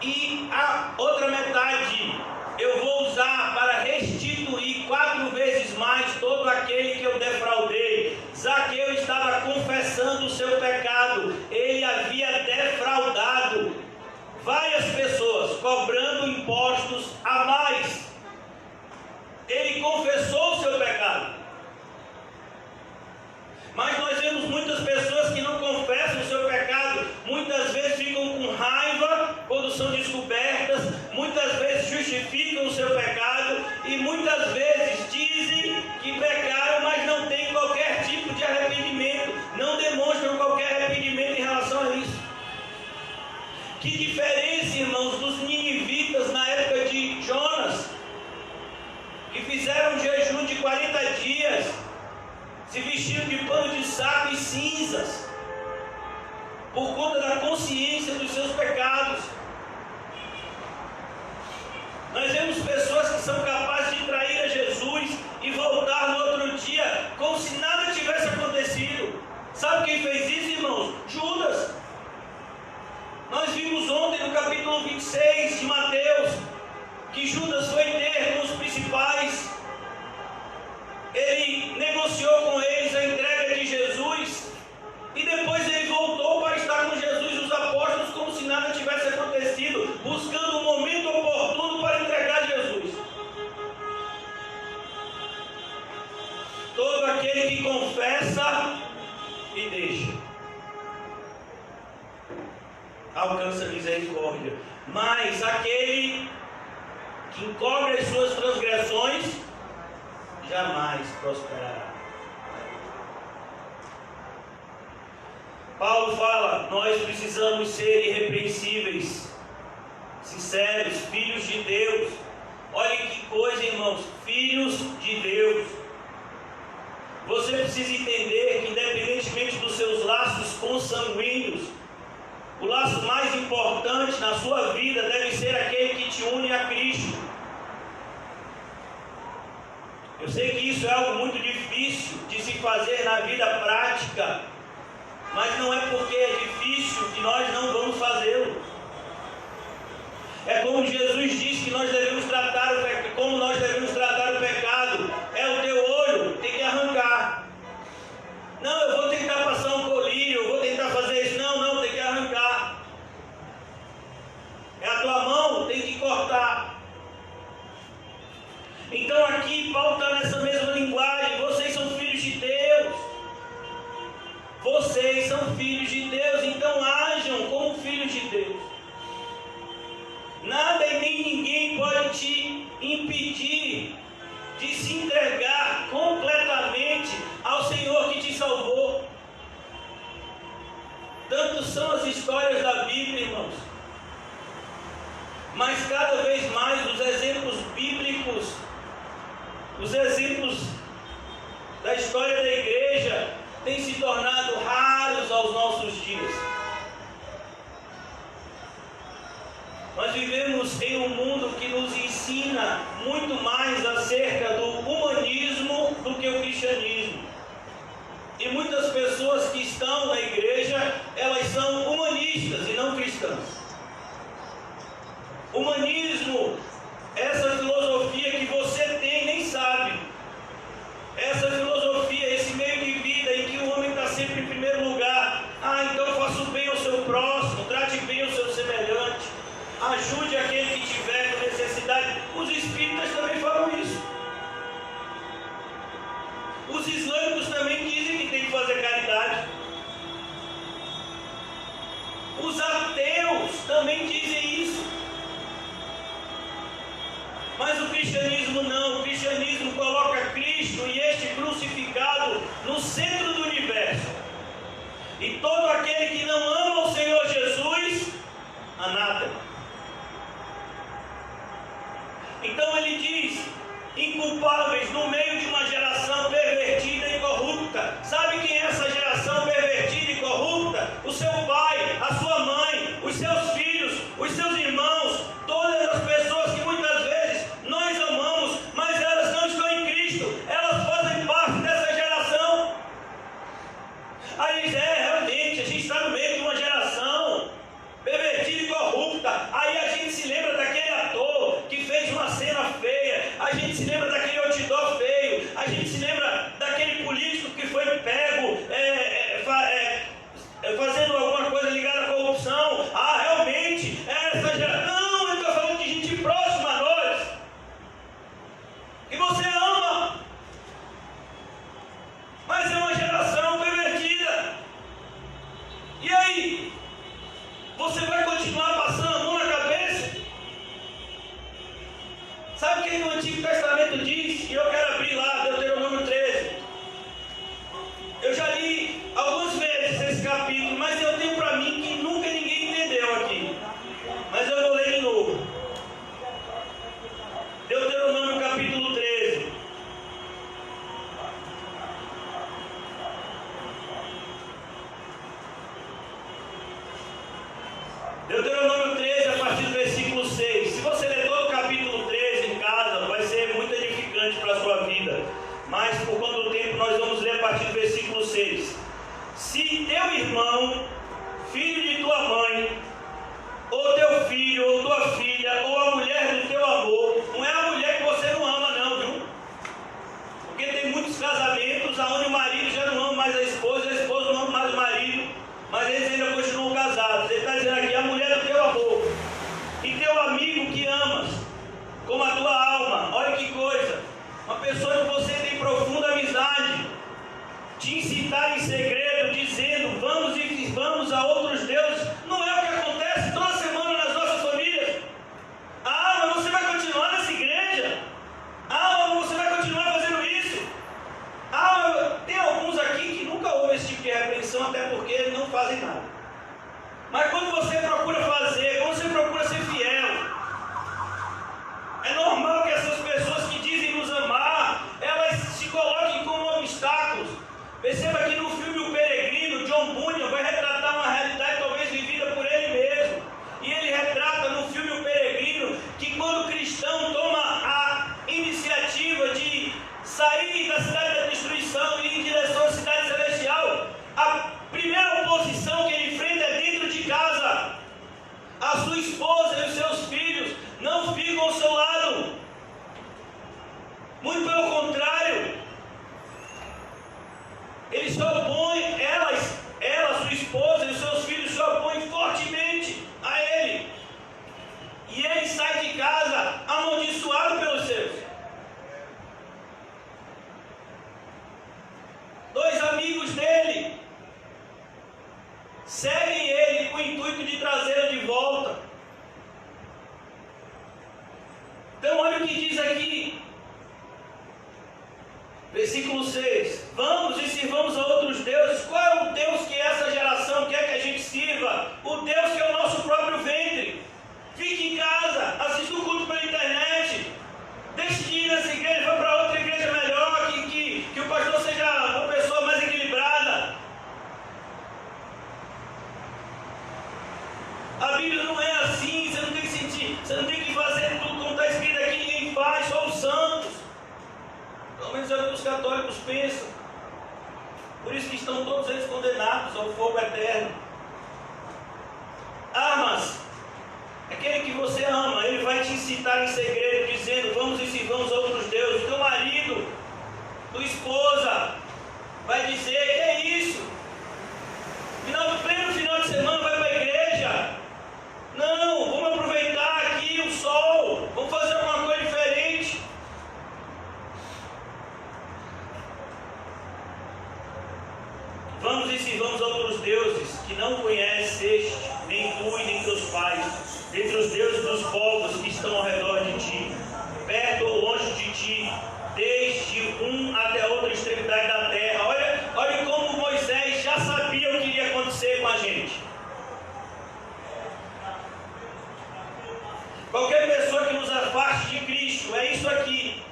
E a outra metade eu vou usar para restituir 4 vezes mais todo aquele que eu defraudei. Zaqueu estava confessando o seu pecado. Ele havia defraudado várias pessoas, cobrando impostos a mais. Ele confessou o seu pecado. Mas nós vemos muitas pessoas que não confessam o seu pecado, muitas vezes ficam com raiva quando são descobertas, muitas vezes justificam o seu pecado e muitas vezes dizem que pecaram, mas não têm qualquer tipo de arrependimento, não demonstram qualquer arrependimento em relação a isso. Que diferença, irmãos, dos ninivitas na época de Jonas, que fizeram um jejum de 40 dias, se vestiram de pano de saco e cinzas, por conta da consciência dos seus pecados. Nós vemos pessoas que são capazes de trair a Jesus e voltar no outro dia como se nada tivesse acontecido. Sabe quem fez isso, irmãos? Judas. Nós vimos ontem no capítulo 26 de Mateus que Judas foi ter com os principais. Ele negociou com eles a entrega de Jesus e depois ele voltou para estar com Jesus e os apóstolos como se nada tivesse acontecido, buscando um momento oportuno para entregar Jesus. Todo aquele que confessa e deixa alcança misericórdia, mas aquele que encobre as suas transgressões jamais prosperará. Paulo fala: nós precisamos ser irrepreensíveis, sinceros, filhos de Deus. Olha que coisa, irmãos, filhos de Deus. Você precisa entender que, independentemente dos seus laços consanguíneos, o laço mais importante na sua vida deve ser aquele que te une a Cristo. Eu sei que isso é algo muito difícil de se fazer na vida prática, mas não é porque é difícil que nós não vamos fazê-lo. É como Jesus disse que nós devemos tratar o pecado, como nós devemos tratar o pecado. É o teu olho, tem que arrancar. Não, eu vou tentar passar um colírio, eu vou tentar fazer isso. Não, tem que arrancar. É a tua mão, tem que cortar. Então aqui Paulo está nessa mesma linguagem. Vocês são filhos de Deus. Vocês são filhos de Deus, então ajam como filhos de Deus. Nada e nem ninguém pode te impedir de se entregar completamente ao Senhor que te salvou. Tanto são as histórias da Bíblia, irmãos, mas cada vez mais os exemplos bíblicos, os exemplos da história da igreja têm se tornado raros aos nossos dias. Nós vivemos em um mundo que nos ensina muito mais acerca do humanismo do que o cristianismo. E muitas pessoas que estão na igreja, elas são humanistas e não cristãs. Humanismo, essa filosofia que você tem nem sabe. Essa filosofia, esse meio de vida em que o homem está sempre em primeiro lugar. Então faça bem ao seu próximo, trate bem o seu semelhante, ajude aquele que tiver com necessidade. Os espíritas também falam isso. Os islâmicos também dizem que tem que fazer caridade. Os ateus também dizem isso. Mas o cristianismo não. O cristianismo coloca Cristo e este crucificado no centro do universo. E todo aquele que não ama o Senhor Jesus, anátema. Então ele diz: inculpáveis no meio de uma geração pervertida e corrupta. Sabe quem é essa geração pervertida e corrupta? O seu pai, a sua mãe, os seus filhos, os seus irmãos, todas as pessoas que muitas vezes nós amamos, mas elas não estão em Cristo. Elas fazem parte dessa geração. Aí realmente a gente está no meio de uma geração pervertida e corrupta. Aí a gente se lembra daquele ator que fez uma cena feia, a gente se lembra daquele outdoor feio, a gente se lembra daquele político que foi pego fazendo alguma coisa ligada à corrupção. Realmente, essa geração. Não, eu estou falando de gente próxima a nós, que você ama, mas é uma geração pervertida. E aí? Você vai continuar passando a mão na cabeça? Sabe o que o Antigo Testamento diz? E eu quero abrir lá, Deuteronômio 13. Eu já li algumas vezes esse capítulo, mas eu tenho para mim que nunca ninguém entendeu aqui. Mas eu vou ler de novo. Deuteronômio capítulo 13. Deuteronômio 13, a partir do versículo 6. Se você ler todo o capítulo 13 em casa, vai ser muito edificante para a sua vida. Mas por conta do tempo, nós vamos ler a partir do versículo 6. Se teu irmão, filho de tua mãe, ou teu filho, ou tua filha, ou a mulher do teu amor, não é a mulher que você não ama não, viu? Porque tem muitos casamentos onde o marido já não ama mais a esposa não ama mais o marido, mas eles ainda continuam casados. Ele está dizendo aqui: a mulher do teu amor, e teu amigo que amas, como a tua alma. Olha que coisa, uma pessoa que você tem profunda amizade, te incitar em segredo, dizendo: vamos a outros deuses. Não é o que acontece toda semana nas nossas famílias. Mas você vai continuar nessa igreja? Mas você vai continuar fazendo isso? Tem alguns aqui que nunca houve esse tipo de repreensão, até porque eles não fazem nada. Mas quando você procura fazer, quando você procura ser fiel, é normal que essas pessoas que dizem nos amar, elas se coloquem como obstáculos. Perceba que no filme O Peregrino, John Bunyan vai retratar uma realidade talvez vivida por ele mesmo. E ele retrata no filme O Peregrino que quando o cristão toma a iniciativa de sair da cidade da destruição e ir em direção à cidade celestial, a primeira oportunidade sua esposa e os seus filhos se opõem fortemente a ele. E ele sai de casa amaldiçoado pelos seus. Dois amigos dele seguem ele com o intuito de trazê-lo de volta. Então olha o que diz aqui, versículo 6: vamos e sirvamos a outros deuses. Qual é o Deus que essa geração quer que a gente sirva? O Deus que é o nosso próprio ventre. Fique em casa, assista o culto pela internet, deixe de ir nessa igreja, vá para outra igreja melhor, que o pastor seja uma pessoa mais equilibrada. A Bíblia não é assim, você não tem que sentir, você não tem que fazer tudo como está escrito aqui, ninguém faz, só os santos. Pelo menos é o que os católicos pensam. Por isso que estão todos eles condenados ao fogo eterno. Armas. Aquele que você ama, ele vai te incitar em segredo, dizendo: vamos e sirvamos a outros deuses. Teu marido, tua esposa, vai dizer: que é isso? Pleno final de semana vai para a igreja? Não, vamos aproveitar aqui o sol, vamos fazer alguma coisa diferente. Vamos e sirvamos a outros deuses que não conheces, nem tu e nem teus pais, entre os deuses dos povos que estão ao redor de ti, perto ou longe de ti, desde um até a outra extremidade da terra. Olha como Moisés já sabia o que iria acontecer com a gente. Qualquer pessoa que nos afaste de Cristo, é isso aqui.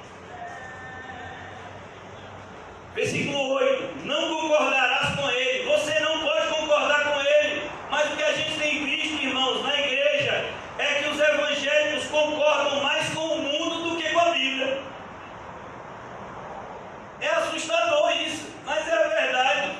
Versículo 8: não concordarás com ele. Você não pode concordar com ele, mas o que a gente tem visto, irmãos, na igreja, é que os evangélicos concordam mais com o mundo do que com a Bíblia. É assustador isso, mas é a verdade.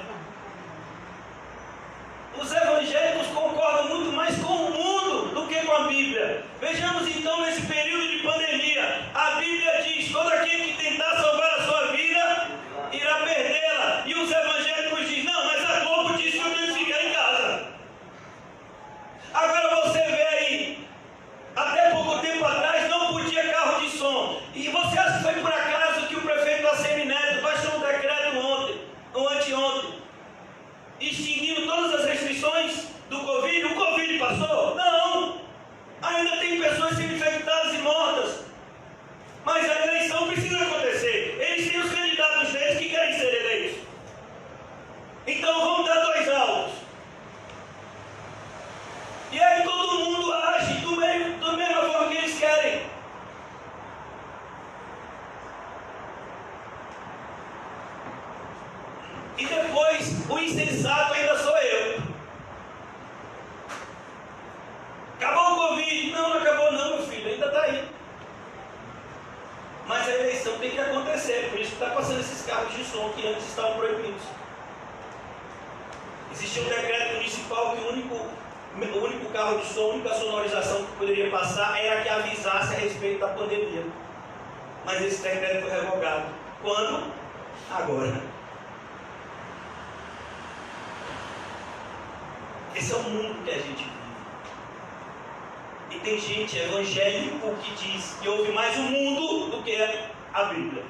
Os evangélicos concordam muito mais com o mundo do que com a Bíblia. Vejamos então nesse período de pandemia. A Bíblia diz: todo aquele que tentar salvar a sua vida irá perdê-la. E os evangélicos dizem: não, mas a Globo disse que eu tenho que ficar em casa. Agora você vê aí, até pouco tempo atrás não podia carro de som. E você acha que foi por acaso que o prefeito Assemineto baixou um decreto ontem, ou anteontem, extinguindo todas as restrições do Covid? O Covid passou? Não! Ainda tem pessoas sendo infectadas e mortas. Mas a eleição precisa acontecer. Eles têm os candidatos deles que querem ser eleitos. Então vamos dar dois alvos. E aí todo mundo age da mesma forma que eles querem. E depois, o insensato ainda sou eu. Acabou o Covid? Não acabou não, meu filho, ainda está aí. Mas a eleição tem que acontecer, por isso que está passando esses carros de som que antes estavam proibidos. Existia um decreto municipal que o único carro de som, a única sonorização que poderia passar era que avisasse a respeito da pandemia. Mas esse decreto foi revogado. Quando? Agora. Esse é o mundo que a gente vive. E tem gente evangélico que diz que ouve mais o mundo do que a Bíblia.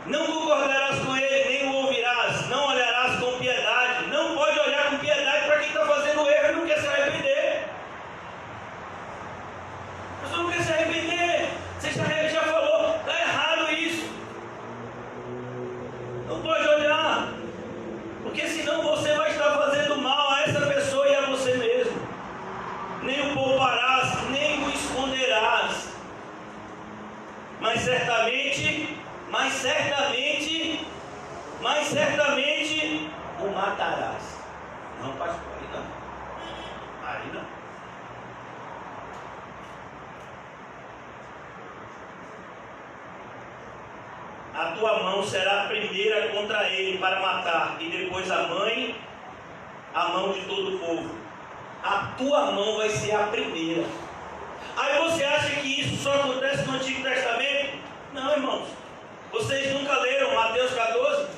Não concordarás com ele, nem o ouvirás, não olharás com piedade. Não pode olhar com piedade para quem está fazendo erro e não quer se arrepender. A pessoa não quer se arrepender. Você já falou, está errado isso. Não pode olhar, porque senão você vai estar fazendo mal a essa pessoa e a você mesmo. Nem o pouparás, nem o esconderás. Mas certamente o matarás. Não, pastor, aí não. Aí não. A tua mão será a primeira contra ele para matar, e depois a mão de todo o povo. A tua mão vai ser a primeira. Aí você acha que isso só acontece no Antigo Testamento? Não, irmãos. Vocês nunca leram Mateus 14?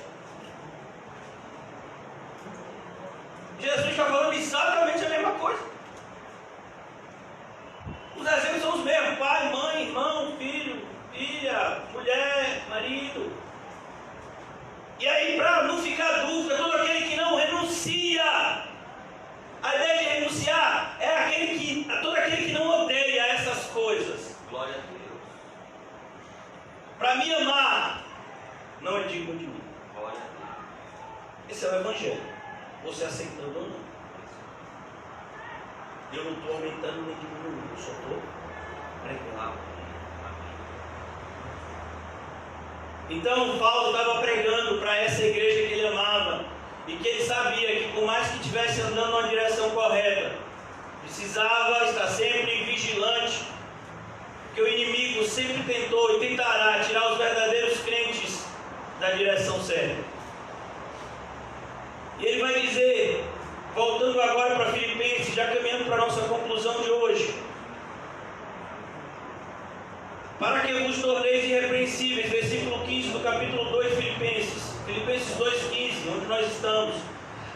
Jesus está falando exatamente a mesma coisa. Os exemplos são os mesmos: pai, mãe, irmão, filho, filha, mulher, marido. E aí, para não ficar dúvida, todo aquele que não renuncia, a ideia de renunciar é todo aquele que não odeia essas coisas. Glória a Deus. Para me amar, não é digno de mim. Glória a Deus. Esse é o Evangelho. Você aceitando ou não? Eu não estou aumentando nem diminuindo, eu só estou pregando. Então Paulo estava pregando para essa igreja que ele amava, e que ele sabia que por mais que estivesse andando na direção correta, precisava estar sempre vigilante, que o inimigo sempre tentou e tentará tirar os verdadeiros crentes da direção certa. E ele vai dizer, voltando agora para Filipenses, já caminhando para a nossa conclusão de hoje: para que vos torneis irrepreensíveis, versículo 15 do capítulo 2 de Filipenses 2,15, onde nós estamos.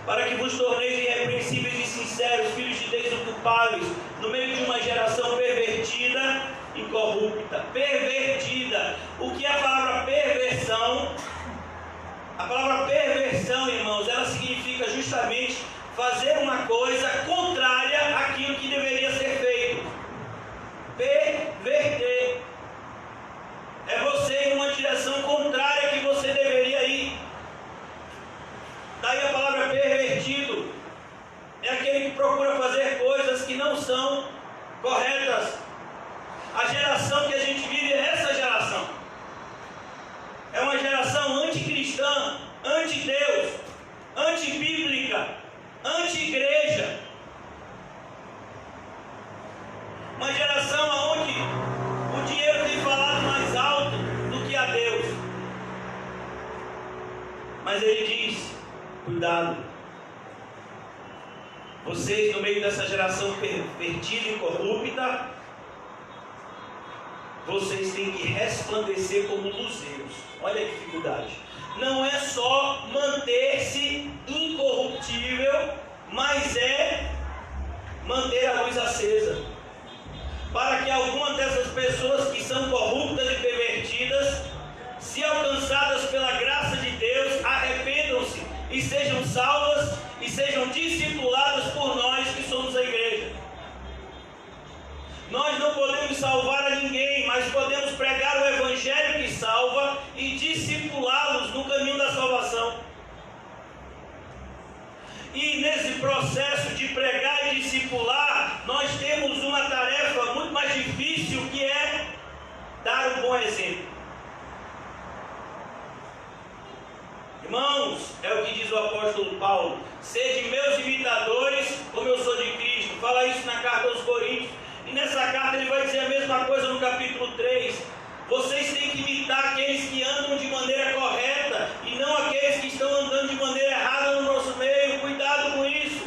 Para que vos torneis irrepreensíveis e sinceros, filhos de Deus inculpáveis, no meio de uma geração pervertida e corrupta. Pervertida. O que é a palavra perversão? A palavra perversão, irmãos, ela significa justamente fazer uma coisa contrária àquilo que deveria ser feito. Perverter. É você ir numa direção contrária que você deveria ir. Daí a palavra pervertido. É aquele que procura fazer coisas que não são corretas. A geração que a gente vive é essa geração. É uma geração anticristã, anti-Deus, antibíblica, anti-igreja. Uma geração onde o dinheiro tem falado mais alto do que a Deus. Mas ele diz: cuidado. Vocês, no meio dessa geração pervertida e corrupta, vocês têm que resplandecer como luzeiros. Olha a dificuldade. Não é só manter-se incorruptível, mas é manter a luz acesa. Para que algumas dessas pessoas que são corruptas e pervertidas, se alcançadas pela graça de Deus, arrependam-se e sejam salvas e sejam discipuladas por nós que somos a igreja. Nós não podemos salvar a ninguém, mas podemos pregar o Evangelho que salva e discipulá-los no caminho da salvação. E nesse processo de pregar e discipular, nós temos uma tarefa muito mais difícil, que é dar um bom exemplo. Irmãos, é o que diz o apóstolo Paulo: sede meus imitadores, como eu sou de Cristo. Fala isso na carta aos Coríntios. E nessa carta ele vai dizer a mesma coisa no capítulo 3. Vocês têm que imitar aqueles que andam de maneira correta e não aqueles que estão andando de maneira errada no nosso meio. Cuidado com isso.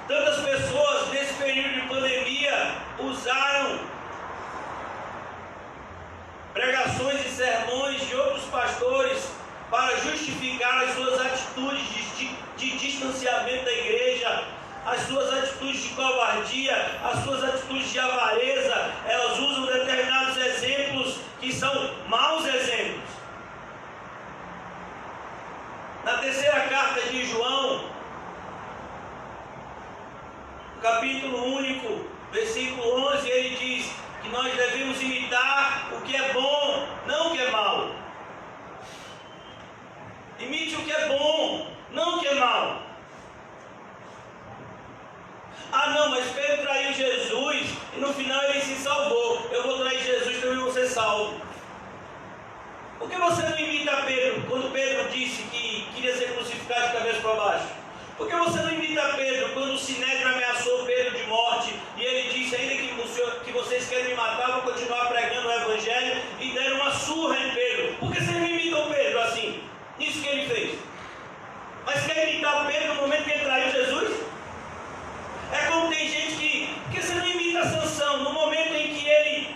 Tantas pessoas nesse período de pandemia usaram pregações e sermões de outros pastores para justificar as suas atitudes de distanciamento da igreja, as suas atitudes de covardia, as suas atitudes de avareza. Elas usam determinados exemplos que são maus exemplos. Na terceira carta de João, capítulo único, versículo 11, ele diz que nós devemos imitar o que é bom, não o que é mal. Imite o que é bom, não o que é mal. Ah não, mas Pedro traiu Jesus e no final ele se salvou. Eu vou trair Jesus, então eu vou ser salvo. Por que você não imita Pedro quando Pedro disse que queria ser crucificado de cabeça para baixo? Por que você não imita Pedro quando o Sinédrio ameaçou Pedro de morte e ele disse: ainda que vocês querem me matar, vou continuar pregando o Evangelho, e deram uma surra em Pedro? Por que vocês não imitam Pedro assim? Isso que ele fez. Mas quer imitar Pedro no momento que ele traiu Jesus? É como tem gente que você não imita Sansão no momento em que ele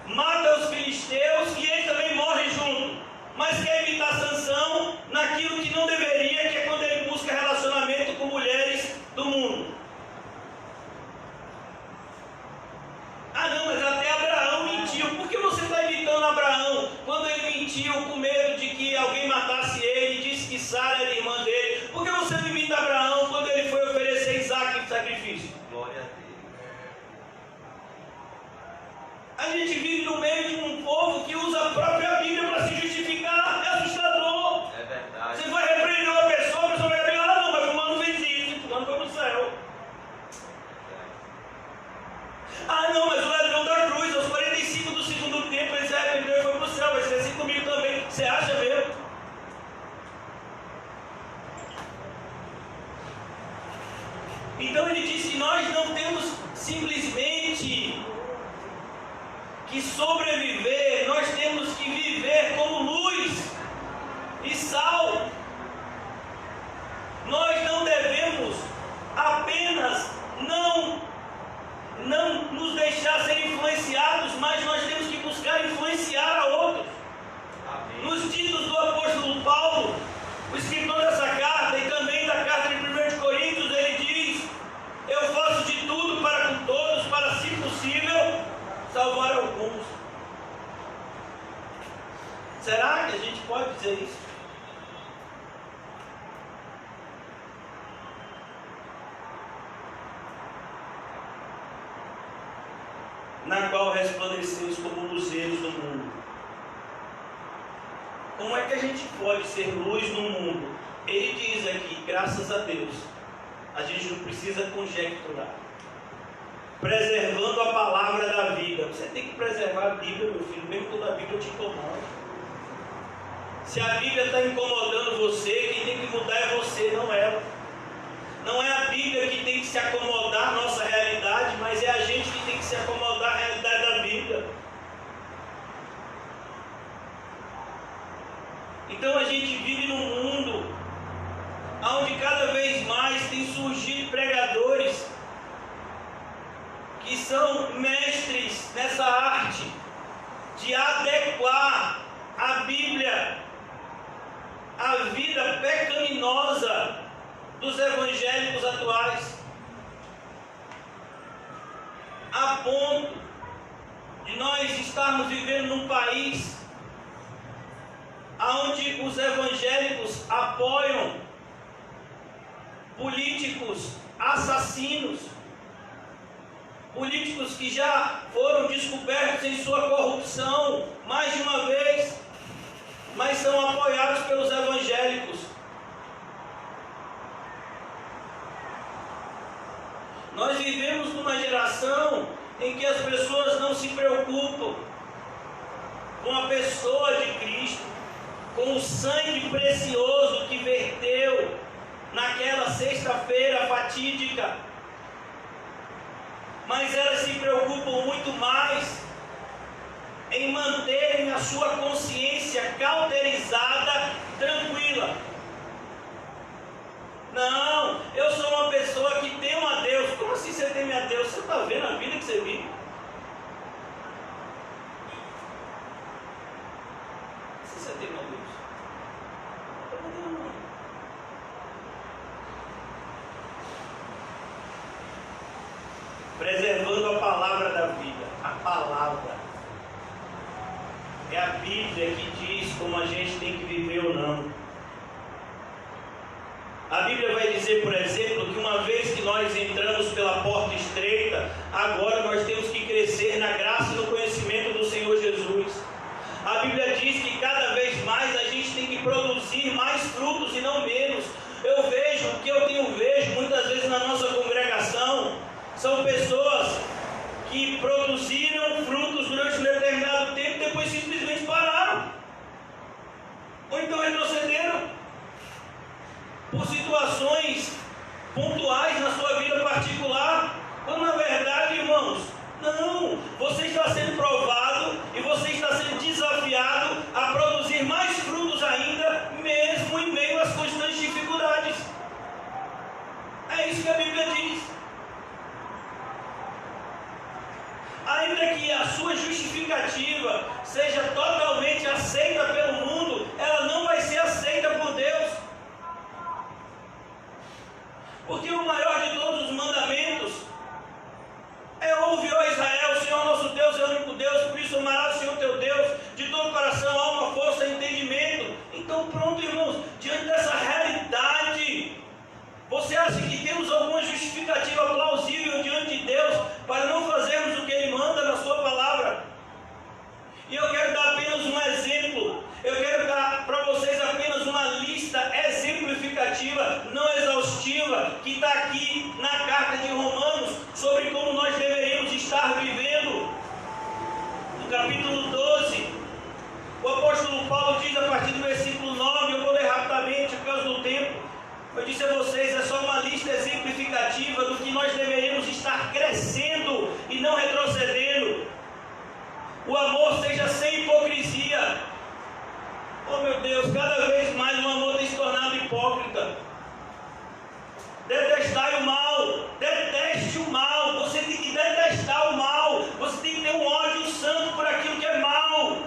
mata os filisteus e ele também morre junto. Mas quer imitar Sansão naquilo que não deveria, que é quando ele imitasse ele, e disse que Sara era irmã dele. Por que você não imita Abraão quando ele foi oferecer Isaac em sacrifício? Glória a Deus. A gente vive no meio de um povo que usa a própria Bíblia para se justificar. É assustador. É verdade. Você vai repreender uma pessoa, a pessoa vai abrir, ah não, mas fulano fez isso, fulano foi para o céu. Ah não, mas o ladrão da cruz, aos 45 do segundo tempo, ele se arrependeu e foi para o céu, vai ser assim comigo também. Você acha mesmo? Então ele diz que nós não temos simplesmente que sobreviver, nós temos que viver como luz e sal. Nós não devemos apenas não nos deixar ser influenciados, mas nós temos que buscar influenciar a outros. Amém. Nos ditos do apóstolo Paulo, o escritor dessa carta e também da carta de 1 Coríntios, ele diz: eu faço de tudo para com todos, para, se possível, salvar alguns. Será que a gente pode dizer isso? Na qual resplandeceis como luzeiros no mundo. Como é que a gente pode ser luz no mundo? Ele diz aqui, graças a Deus, a gente não precisa conjecturar. Preservando a palavra da vida. Você tem que preservar a Bíblia, meu filho, mesmo quando a Bíblia te incomoda. Se a Bíblia está incomodando você, quem tem que mudar é você, não ela. Não é a Bíblia que tem que se acomodar à nossa realidade, mas é a gente que tem que se acomodar à realidade da Bíblia. Então a gente vive num mundo onde cada vez mais tem surgido pregadores que são mestres nessa arte de adequar a Bíblia à vida pecaminosa dos evangélicos atuais, a ponto de nós estarmos vivendo num país onde os evangélicos apoiam políticos assassinos, políticos que já foram descobertos em sua corrupção mais de uma vez, mas são apoiados pelos evangélicos. Nós vivemos numa geração em que as pessoas não se preocupam com a pessoa de Cristo, com o sangue precioso que verteu naquela sexta-feira fatídica, mas elas se preocupam muito mais em manterem a sua consciência cauterizada, tranquila. Não, eu sou uma pessoa que teme a Deus. Como assim você teme a Deus? Você está vendo a vida que você vive? Se você teme a Deus, preservando a palavra da vida. A palavra é a Bíblia que diz como a gente tem que viver ou não. A Bíblia vai dizer, por exemplo, que uma vez que nós entramos pela porta estreita, agora nós temos que crescer na graça e no conhecimento do Senhor Jesus. A Bíblia diz que cada vez mais a gente tem que produzir mais frutos e não menos. Eu vejo, o que eu tenho visto muitas vezes na nossa congregação, são pessoas que produziram frutos durante um determinado tempo e depois simplesmente pararam. Ou então retrocederam por situações pontuais na sua vida particular, quando na verdade, irmãos, não, você está sendo provado e você está sendo desafiado a produzir mais frutos ainda, mesmo em meio às constantes dificuldades. É isso que a Bíblia diz. Ainda que a sua justificativa seja totalmente aceita pelo mundo, ela não vai ser aceita por Deus. Porque o maior de todos Irmãos, diante dessa realidade, você acha que temos alguma justificativa plausível diante de Deus para não fazermos o que Ele manda na sua palavra? E eu quero dar apenas um exemplo. Eu quero dar para vocês apenas uma lista exemplificativa, não exaustiva, que está aqui na carta de Romanos, sobre como nós deveríamos estar vivendo. No capítulo 12, o apóstolo Paulo diz a partir do versículo 9, eu vou ler rapidamente por causa do tempo. Eu disse a vocês, é só uma lista exemplificativa do que nós deveríamos estar crescendo e não retrocedendo. O amor seja sem hipocrisia. Oh meu Deus, cada vez mais o amor tem se tornado hipócrita. Detestai o mal, deteste o mal. Você tem que detestar o mal. Você tem que ter um ódio santo por aquilo que é mal,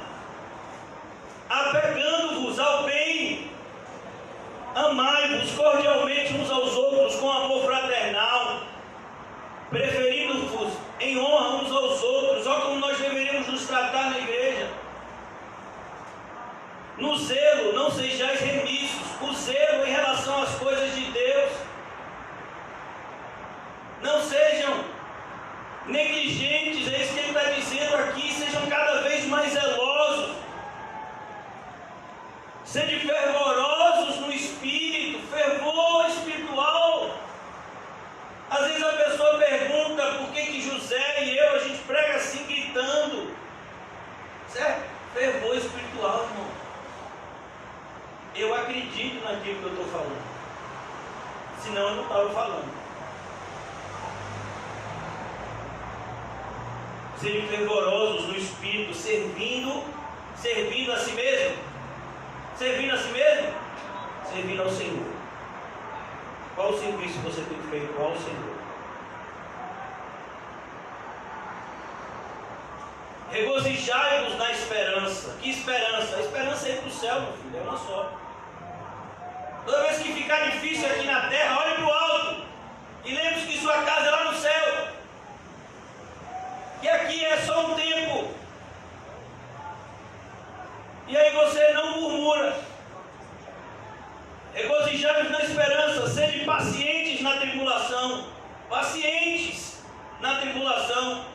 apegando-vos ao bem. Amai-vos cordialmente uns aos outros com amor fraternal, preferindo-vos em honra uns aos outros. Olha como nós deveríamos nos tratar na igreja. No zelo, não sejais remissos. O zelo em relação às coisas de Deus. Não sejam negligentes, é isso que ele está dizendo aqui. Sejam cada vez mais zelosos. Sede fervorosos no espírito, fervor espiritual. Às vezes a pessoa pergunta por que José e eu, a gente prega assim gritando. Certo? Fervor espiritual, irmão. Eu acredito naquilo que eu estou falando. Senão eu não estava falando. Serem fervorosos no espírito, servindo a si mesmo. Servindo a si mesmo? Servindo ao Senhor. Qual o serviço você tem feito ao Senhor? Regozijai-vos na esperança. Que esperança? A esperança é ir para o céu, meu filho, é uma só. Toda vez que ficar difícil aqui na terra, olhe para o alto e lembre-se que sua casa é lá no céu. Que aqui é só um tempo. E aí você não murmura. Regozijai-vos na esperança. Sede pacientes na tribulação. Pacientes na tribulação.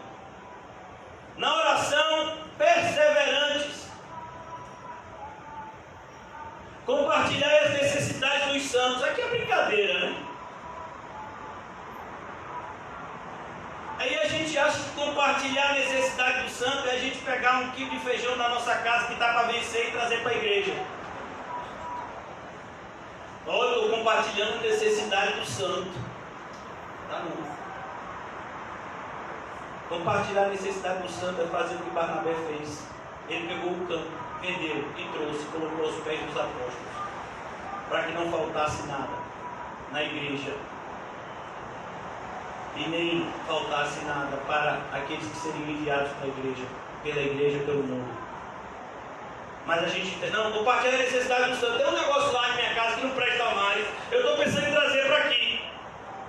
Na oração, perseverantes. Compartilhai as necessidades dos santos. Aqui é brincadeira, né? Aí a gente acha que compartilhar a necessidade do santo é a gente pegar um quilo de feijão na nossa casa que está para vencer e trazer para a igreja. Olha, eu estou compartilhando a necessidade do santo. Tá bom. Compartilhar a necessidade do santo é fazer o que Barnabé fez. Ele pegou o campo, vendeu e trouxe, colocou aos pés dos apóstolos, para que não faltasse nada na igreja e nem faltasse nada para aqueles que seriam enviados para a igreja, pela igreja, pelo mundo. Mas a gente não compartilha a necessidade do santo. Tem um negócio lá em minha casa que não presta mais, eu estou pensando em trazer para aqui.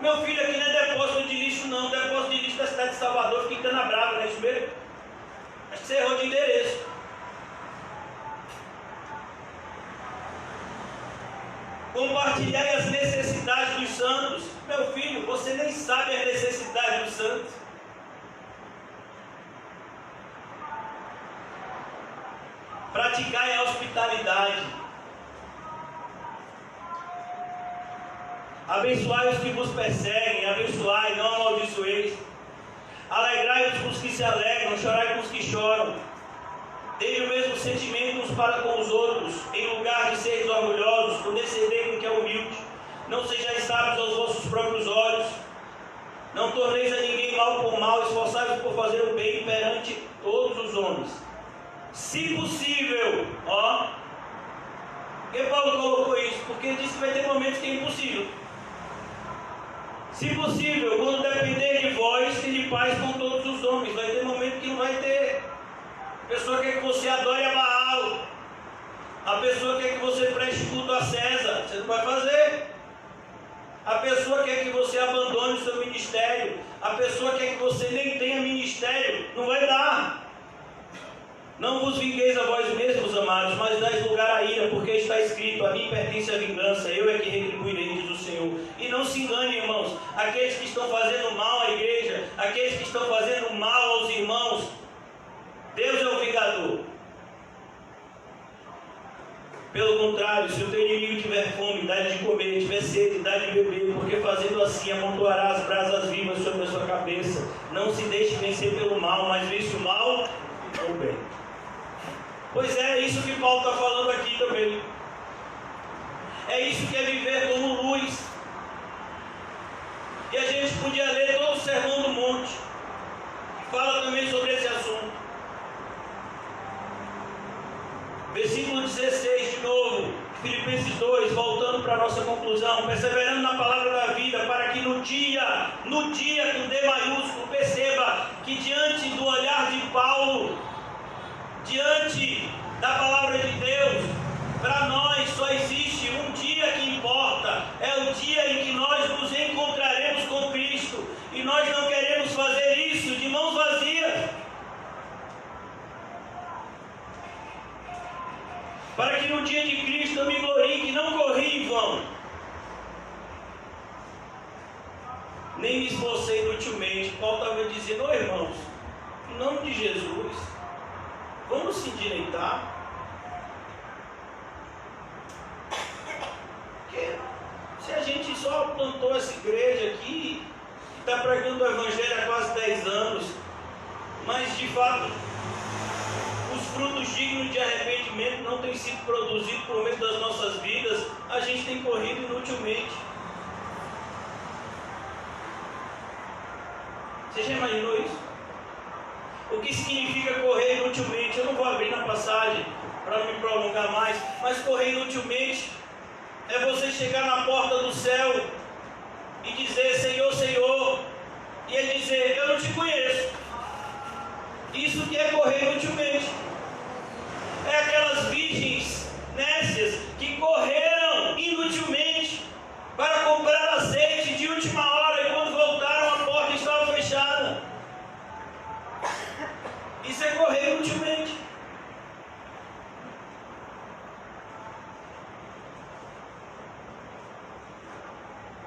Meu filho, aqui não é depósito de lixo não, depósito de lixo da cidade de Salvador, fica em Canabrava, não é isso mesmo? Acho que você errou de endereço. Compartilhai as necessidades dos santos. Meu filho, você nem sabe as necessidades dos santos. Praticai a hospitalidade. Abençoai os que vos perseguem, abençoai, não amaldiçoeis. Alegrai-vos com os que se alegram, chorai com os que choram. Tenham o mesmo sentimento uns para com os outros, em lugar de seres orgulhosos, condescendei com o que é humilde. Não sejais sábios aos vossos próprios olhos. Não torneis a ninguém mal por mal, esforçai-vos por fazer o bem perante todos os homens. Se possível, ó. Por que Paulo colocou isso? Porque ele disse que vai ter momentos que é impossível. Se possível, quando depender de vós, tende paz com todos os homens. Vai ter momento que não vai ter. A pessoa quer que você adore a Baal. A pessoa quer que você preste culto a César. Você não vai fazer. A pessoa quer que você abandone o seu ministério. A pessoa quer que você nem tenha ministério. Não vai dar. Não vos vingueis a vós mesmos, amados, mas dais lugar à ira, porque está escrito: a mim pertence a vingança, eu é que retribuirei, diz o Senhor. E não se enganem, irmãos, aqueles que estão fazendo mal à igreja, aqueles que estão fazendo mal aos irmãos, Deus é o vingador. Pelo contrário, se o teu inimigo tiver fome, dá-lhe de comer, tiver sede, dá-lhe de beber, porque fazendo assim amontoará as brasas vivas sobre a sua cabeça. Não se deixe vencer pelo mal, mas vence o mal com o bem. Pois é isso que Paulo está falando aqui também. É isso que é viver como luz. E a gente podia ler todo o Sermão do Monte, que fala também sobre esse assunto. Versículo 16 de novo, Filipenses 2, voltando para a nossa conclusão: perseverando na palavra da vida, para que no dia com D maiúsculo, perceba que diante do olhar de Paulo, diante da palavra de Deus, para nós só existe um dia que importa, é o dia em que nós nos encontraremos com Cristo, e nós não queremos fazer isso de mãos vazias, para que no dia de Cristo eu me glorie, que não corri em vão, nem me esforcei inutilmente. Paulo estava dizendo: ô irmãos, em nome de Jesus, vamos se endireitar. Porque se a gente só plantou essa igreja aqui, que está pregando o Evangelho há quase 10 anos, mas de fato os frutos dignos de arrependimento não têm sido produzidos por meio das nossas vidas, a gente tem corrido inutilmente. Você já imaginou isso? O que significa correr inutilmente? Eu não vou abrir na passagem para não me prolongar mais, mas correr inutilmente é você chegar na porta do céu e dizer: Senhor, Senhor, e Ele dizer: eu não te conheço. Isso que é correr inutilmente. É aquelas virgens nécias que correram inutilmente para comprar azeite de última hora, e quando voltaram a porta estava fechada. Isso é correr inutilmente.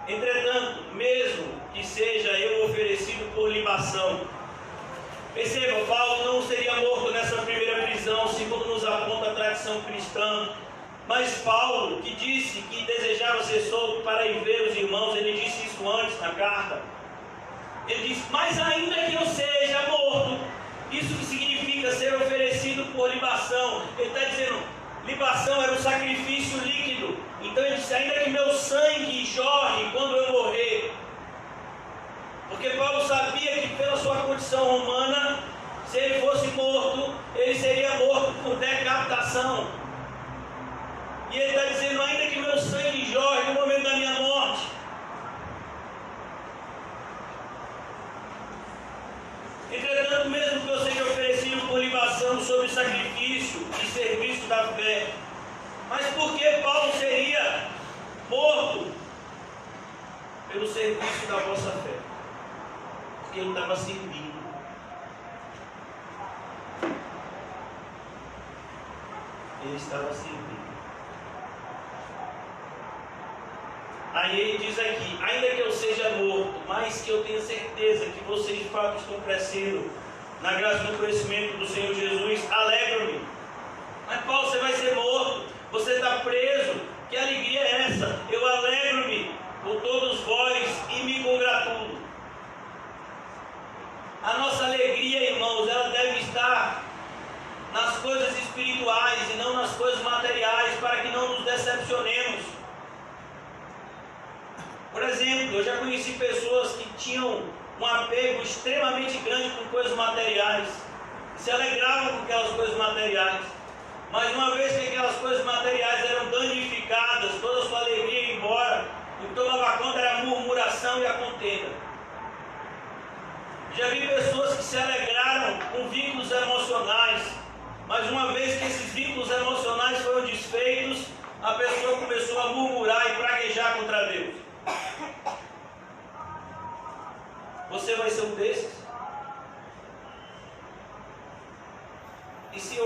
Entretanto, mesmo que seja eu oferecido por libação, perceba, Paulo não seria morto nessa primeira prisão, segundo nos aponta a tradição cristã. Mas Paulo, que disse que desejava ser solto para ir ver os irmãos, ele disse isso antes na carta. Ele disse: mas ainda que eu seja morto, isso que significa ser oferecido por libação. Ele está dizendo: libação era um sacrifício líquido. Então ele disse: ainda que meu sangue jorre quando eu morrer. Porque Paulo sabia que pela sua condição romana, se ele fosse morto, ele seria morto por decapitação. E ele está dizendo: ainda que meu sangue jorre no momento da minha morte, entretanto, mesmo que eu seja oferecido por libação sobre o sacrifício e serviço da fé. Mas por que Paulo seria morto? Pelo serviço da vossa fé. Porque ele estava servindo. Ele estava servindo. Aí ele diz aqui: ainda que eu seja morto, mas que eu tenha certeza que vocês de fato estão crescendo na graça e no conhecimento do Senhor Jesus, alegro-me. Mas Paulo, você vai ser morto, você está preso, que alegria é essa? Eu alegro-me por todos vós e me congratulo. A nossa alegria, irmãos, ela deve estar nas coisas espirituais e não nas coisas materiais, para que não nos decepcionemos. Por exemplo, eu já conheci pessoas que tinham um apego extremamente grande com coisas materiais, se alegravam com aquelas coisas materiais, mas uma vez que aquelas coisas materiais eram danificadas, toda a sua alegria ia embora, o que tomava conta era a murmuração e a contenda. Já vi pessoas que se alegraram com vínculos emocionais, mas uma vez que esses vínculos emocionais foram desfeitos, a pessoa começou a murmurar e praguejar contra Deus. Você vai ser um desses? E se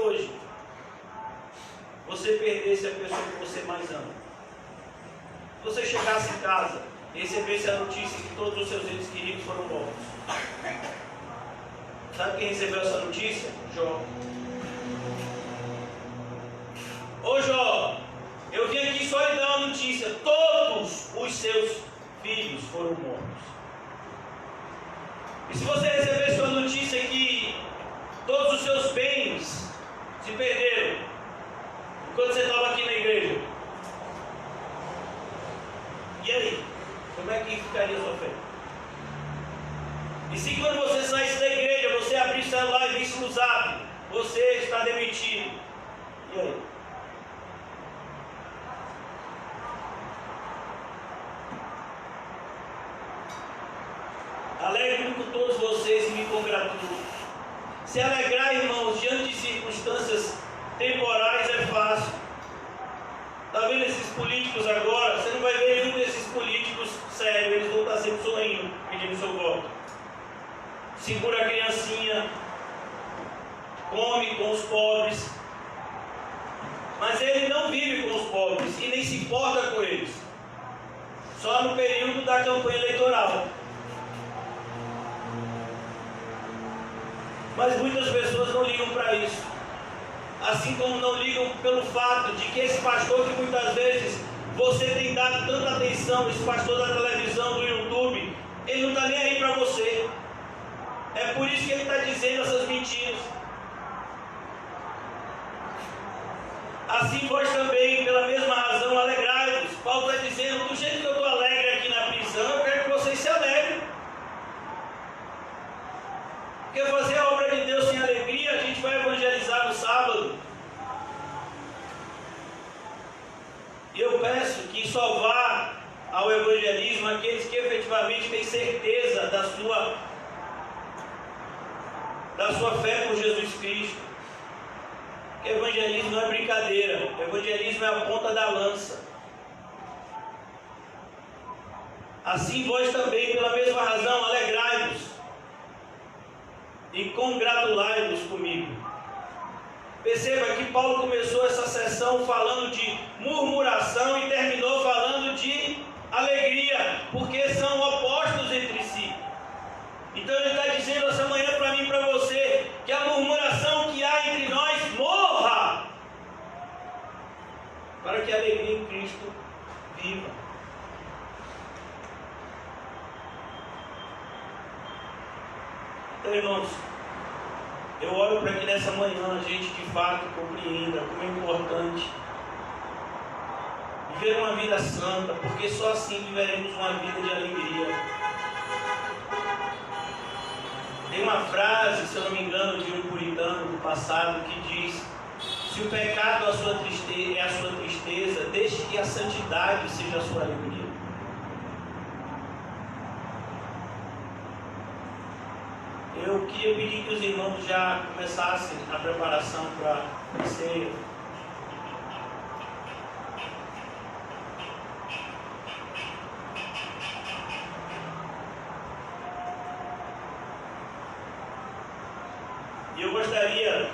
mais ama. Se você chegasse em casa e recebesse a notícia que todos os seus entes queridos foram mortos, sabe quem recebeu essa notícia? Jó. Ô Jó, eu vim aqui só lhe dar uma notícia: todos os seus filhos foram mortos. E se você recebesse uma notícia que todos os seus bens se perderam enquanto você estava aqui na igreja, e aí? Como é que ficaria a sua fé? E se quando você saísse da igreja, você abrisse o celular e visse no zap, você está demitido, e aí? Alegro-me com todos vocês e me congratulo. Se alegrar, irmãos, diante de circunstâncias temporais é fácil. Está vendo esses políticos agora? Você não vai ver nenhum desses políticos sério, eles vão estar sempre sorrindo, pedindo seu voto. Segura a criancinha, come com os pobres, mas ele não vive com os pobres e nem se importa com eles, só no período da campanha eleitoral. Mas muitas pessoas não ligam para isso. Assim como não ligam pelo fato de que esse pastor que muitas vezes você tem dado tanta atenção, esse pastor da televisão, do YouTube, ele não está nem aí para você. É por isso que ele está dizendo essas mentiras. Assim vós também, pela mesma razão, alegrai-vos. Paulo está dizendo: do jeito que eu estou alegre aqui na prisão, eu quero que vocês se alegrem. Porque fazer a obra de Deus sem alegria, a gente vai evangelizar no sábado. E eu peço que só vá ao evangelismo aqueles que efetivamente têm certeza da sua fé por Jesus Cristo. Porque evangelismo não é brincadeira, evangelismo é a ponta da lança. Assim vós também, pela mesma razão, alegrai-vos e congratulai-vos comigo. Perceba que Paulo começou essa sessão falando de murmuração e terminou falando de alegria, porque são opostos entre si. Então ele está dizendo essa manhã para mim e para você que a murmuração que há entre nós morra, para que a alegria em Cristo viva. Então, irmãos, eu oro para que nessa manhã a gente de fato compreenda como é importante viver uma vida santa, porque só assim viveremos uma vida de alegria. Tem uma frase, se eu não me engano, de um puritano do passado que diz: se o pecado é a sua tristeza, deixe que a santidade seja a sua alegria. Eu queria pedir que os irmãos já começassem a preparação para a ceia. E eu gostaria,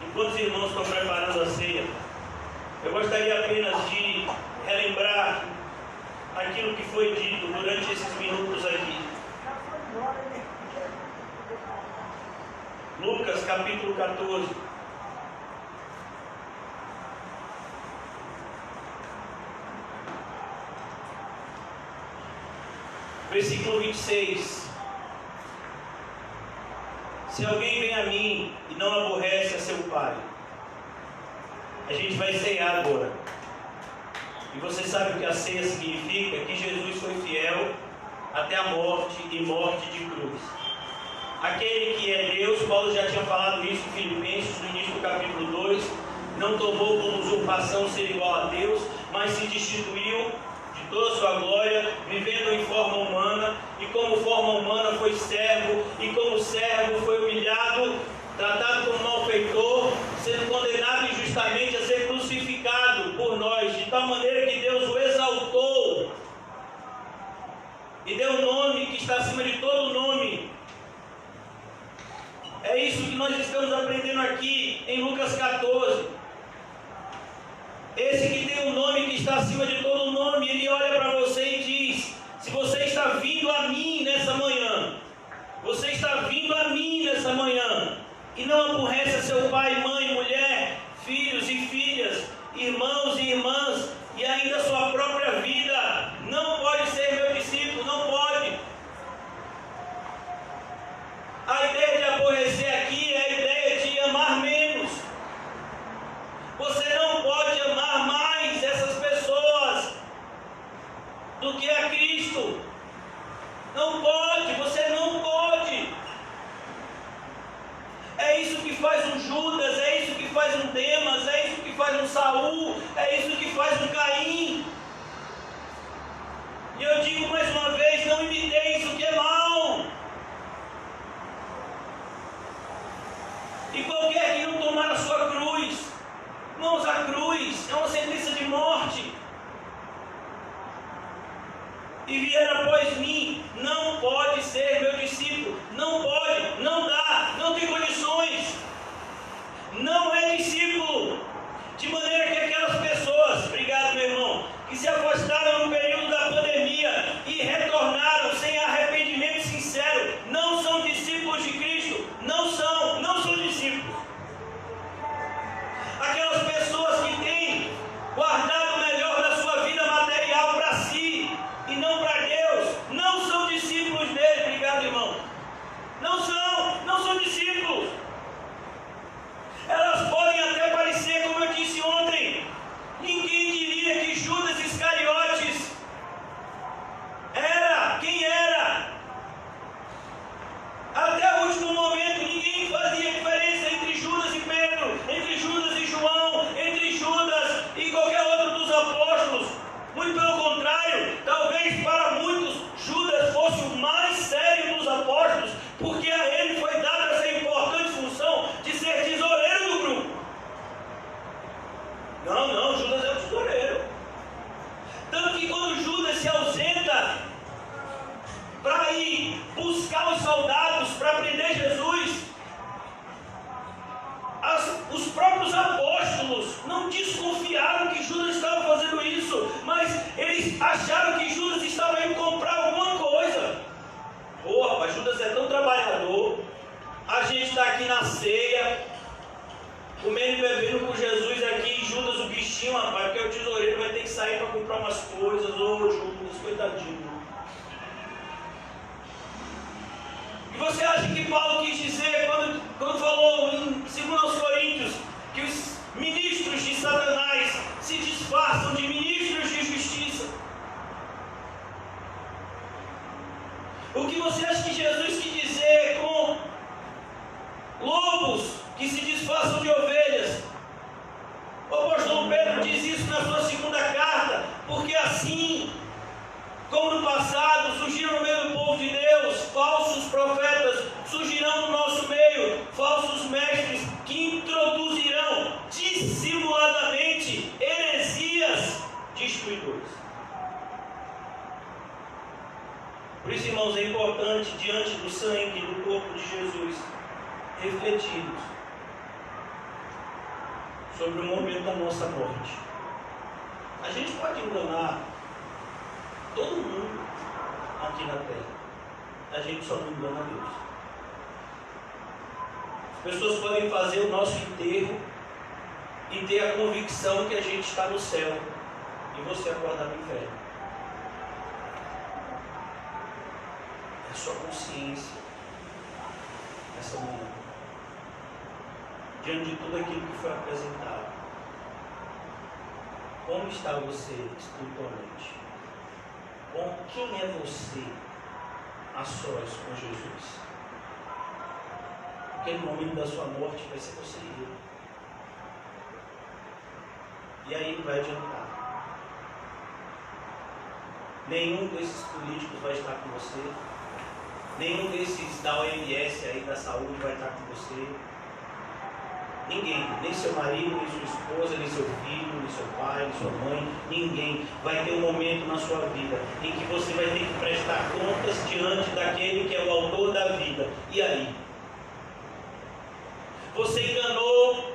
enquanto os irmãos estão preparando a ceia, eu gostaria apenas de relembrar aquilo que foi dito durante esses minutos aqui. Lucas capítulo 14. Versículo 26. Se alguém vem a mim e não aborrece a seu pai. A gente vai ceiar agora. E você sabe o que a ceia significa? Que Jesus foi fiel até a morte e morte de cruz. Aquele que é Deus, Paulo já tinha falado isso em Filipenses, no início do capítulo 2, não tomou como usurpação ser igual a Deus, mas se destituiu de toda a sua glória, vivendo em forma humana, e como forma humana foi servo, e como servo foi humilhado, tratado como malfeitor, sendo condenado injustamente a ser crucificado por nós, de tal maneira que Deus o exaltou, e deu um nome que está acima de todo nome. É isso que nós estamos aprendendo aqui em Lucas 14. esse que tem um nome que está acima de todo nome, ele olha para você e diz: se você está vindo a mim nessa manhã, você está vindo a mim nessa manhã, e não aborrece a seu pai, mãe, mulher, filhos e filhas, irmãos e irmãs, e ainda a sua própria vida, não pode ser meu discípulo, não pode. A ideia de aborrecer aqui é a ideia de amar menos. Você não pode amar mais essas pessoas do que a Cristo. Não pode, você não pode. É isso que faz um Judas, é isso que faz um Demas, é isso que faz um Saul, é isso que faz um Caim. E eu digo mais uma vez, não imiteis o que é mal. E qualquer que não tomar a sua cruz, irmãos, a cruz é uma sentença de morte, e vier após mim, não pode ser meu discípulo, não pode, não dá, não tem condições, não é discípulo. De maneira que aquelas pessoas, obrigado meu irmão, que se afastaram no período da pandemia e retornaram sem arrependimento sincero, não são discípulos de Cristo, não são discípulos. Aquelas pessoas que têm guardado o melhor da sua vida material para si e não para Deus, não são discípulos dele, obrigado irmão, não são discípulos. Elas podem até parecer, como eu disse ontem, ninguém diria que Judas Iscariotes era quem era. Até o último momento ninguém fazia diferença entre Judas e Pedro, entre Judas e João, entre Judas e qualquer outro dos apóstolos. Muito pelo contrário, talvez para muitos Judas fosse o mais sério dos apóstolos, porque a ele foi dada essa importante função de ser tesoureiro do grupo. Não, Judas é o tesoureiro. Tanto que quando Judas se ausenta para ir buscar os soldados para prender Jesus, os próprios apóstolos não desconfiaram que Judas estava fazendo isso, mas eles acharam que Judas estava indo comprar alguma coisa. Pô, rapaz, Judas é tão trabalhador, a gente está aqui na ceia, comendo e bebendo com Jesus aqui, e Judas o bichinho, rapaz, porque o tesoureiro vai ter que sair para comprar umas coisas. Ô Judas, coitadinho. E você acha que Paulo quis dizer quando falou em 2 Coríntios que os ministros de Satanás se disfarçam de ministros de justiça? O que você acha que Jesus quis dizer com lobos que se disfarçam de ovelhas? O apóstolo Pedro diz isso na sua segunda carta, porque assim como no passado surgiram no meio do povo de Deus falsos profetas, surgirão no nosso meio falsos mestres que introduzirão dissimuladamente heresias destruidoras. Por isso, irmãos, é importante, diante do sangue do corpo de Jesus, refletirmos sobre o momento da nossa morte. A gente pode enganar todo mundo aqui na terra, a gente só não engana a Deus. As pessoas podem fazer o nosso enterro e ter a convicção que a gente está no céu e você acordar no inferno. É sua consciência essa manhã, diante de tudo aquilo que foi apresentado. Como está você espiritualmente? Quem é você a sós com Jesus? Porque no momento da sua morte vai ser você e eu. E aí não vai adiantar. Nenhum desses políticos vai estar com você. Nenhum desses da OMS aí, da saúde, vai estar com você. Ninguém, nem seu marido, nem sua esposa, nem seu filho, nem seu pai, nem sua mãe, ninguém. Vai ter um momento na sua vida em que você vai ter que prestar contas diante daquele que é o autor da vida. E aí? Você enganou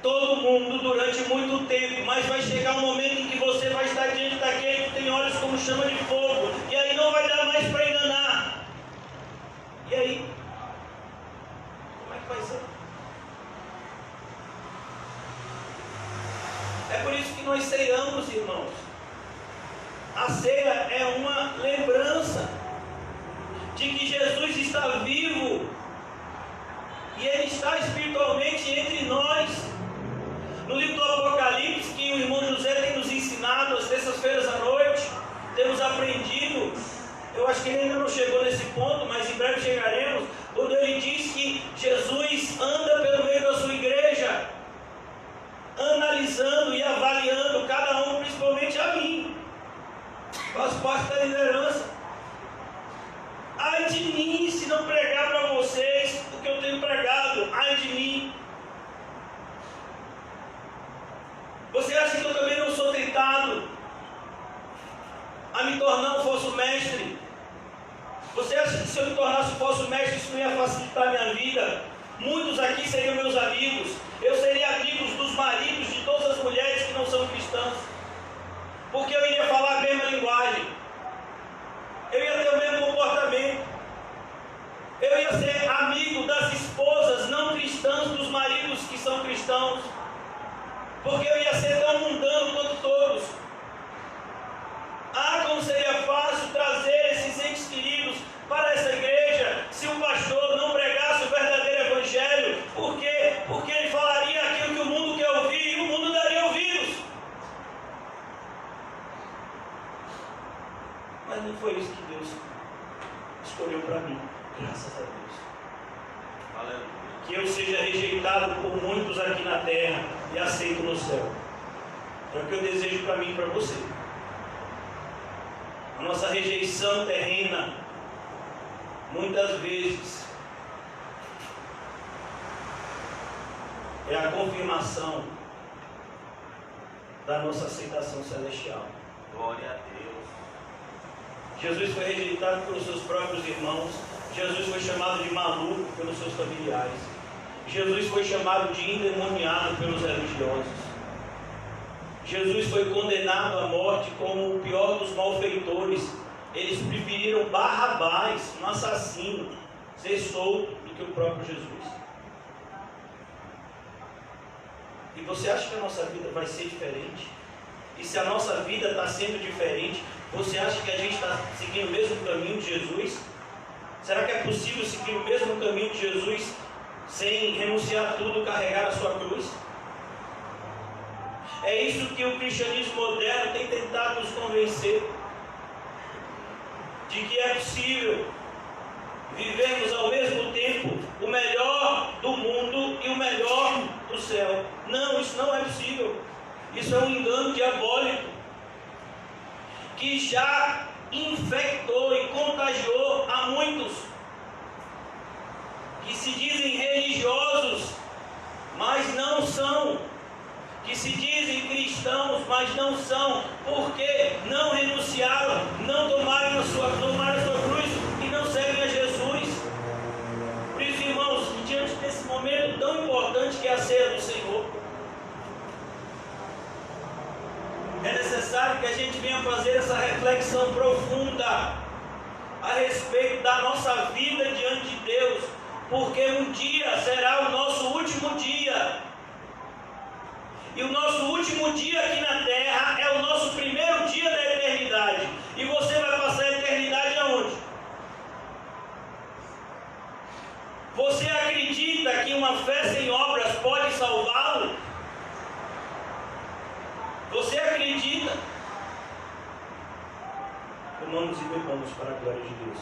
todo mundo durante muito tempo, mas vai chegar um momento em que você vai estar diante daquele que tem olhos como chama de fogo, e aí não vai dar mais para enganar. E aí? Como é que vai ser? É por isso que nós ceiamos, irmãos. A ceia é uma lembrança de que Jesus está vivo e Ele está espiritualmente entre nós. No livro do Apocalipse, que o irmão José tem nos ensinado às terças-feiras à noite, temos aprendido, eu acho que ele ainda não chegou nesse ponto, mas em breve chegaremos, quando ele diz que Jesus anda pelo meio da sua igreja, analisando e avaliando cada um, principalmente a mim. Faço parte da liderança. Ai de mim se não pregar para vocês o que eu tenho pregado. Ai de mim. Você acha que eu também não sou tentado a me tornar um falso mestre? Você acha que se eu me tornasse um falso mestre isso não ia facilitar a minha vida? Muitos aqui seriam meus amigos. Eu seria amigos dos maridos de todas as mulheres que não são cristãs, porque eu iria falar a mesma linguagem, eu ia ter o mesmo comportamento, eu ia ser amigo das esposas não cristãs dos maridos que são cristãos, porque eu ia ser tão mundano quanto todos. Ah, como seria fácil trazer esses entes queridos para essa igreja se o pastor não pregasse o verdadeiro evangelho. Por quê? Porque ele falaria aquilo que o mundo quer ouvir e o mundo daria ouvidos. Mas não foi isso que Deus escolheu para mim, graças a Deus. Aleluia. Que eu seja rejeitado por muitos aqui na terra e aceito no céu. É o que eu desejo para mim e para você. A nossa rejeição terrena, muitas vezes, é a confirmação da nossa aceitação celestial. Glória a Deus. Jesus foi rejeitado pelos seus próprios irmãos. Jesus foi chamado de maluco pelos seus familiares. Jesus foi chamado de endemoniado pelos religiosos. Jesus foi condenado à morte como o pior dos malfeitores. Eles preferiram Barrabás, um assassino, ser solto do que o próprio Jesus. E você acha que a nossa vida vai ser diferente? E se a nossa vida está sendo diferente, você acha que a gente está seguindo o mesmo caminho de Jesus? Será que é possível seguir o mesmo caminho de Jesus sem renunciar a tudo, carregar a sua cruz? É isso que o cristianismo moderno tem tentado nos convencer, de que é possível vivermos ao mesmo tempo o melhor do mundo e o melhor do céu. Não, isso não é possível. Isso é um engano diabólico que já infectou e contagiou a muitos que se dizem religiosos, mas não são, que se dizem cristãos, mas não são, porque não renunciaram, não tomaram a sua cruz e não seguem a Jesus. Por isso, irmãos, diante desse momento tão importante que é a ceia do Senhor, é necessário que a gente venha fazer essa reflexão profunda a respeito da nossa vida diante de Deus, porque um dia será o nosso último dia. E o nosso último dia aqui na terra é o nosso primeiro dia da eternidade. E você vai passar a eternidade aonde? Você acredita que uma fé sem obras pode salvá-lo? Você acredita? Tomamos e bebamos para a glória de Deus.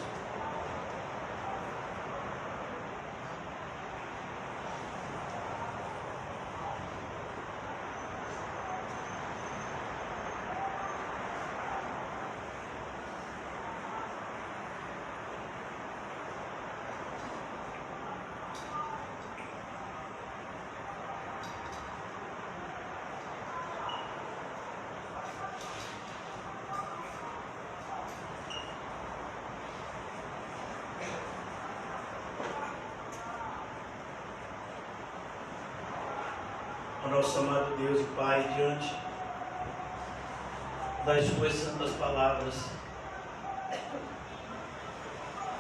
ao nosso amado Deus e Pai, diante das Suas santas palavras,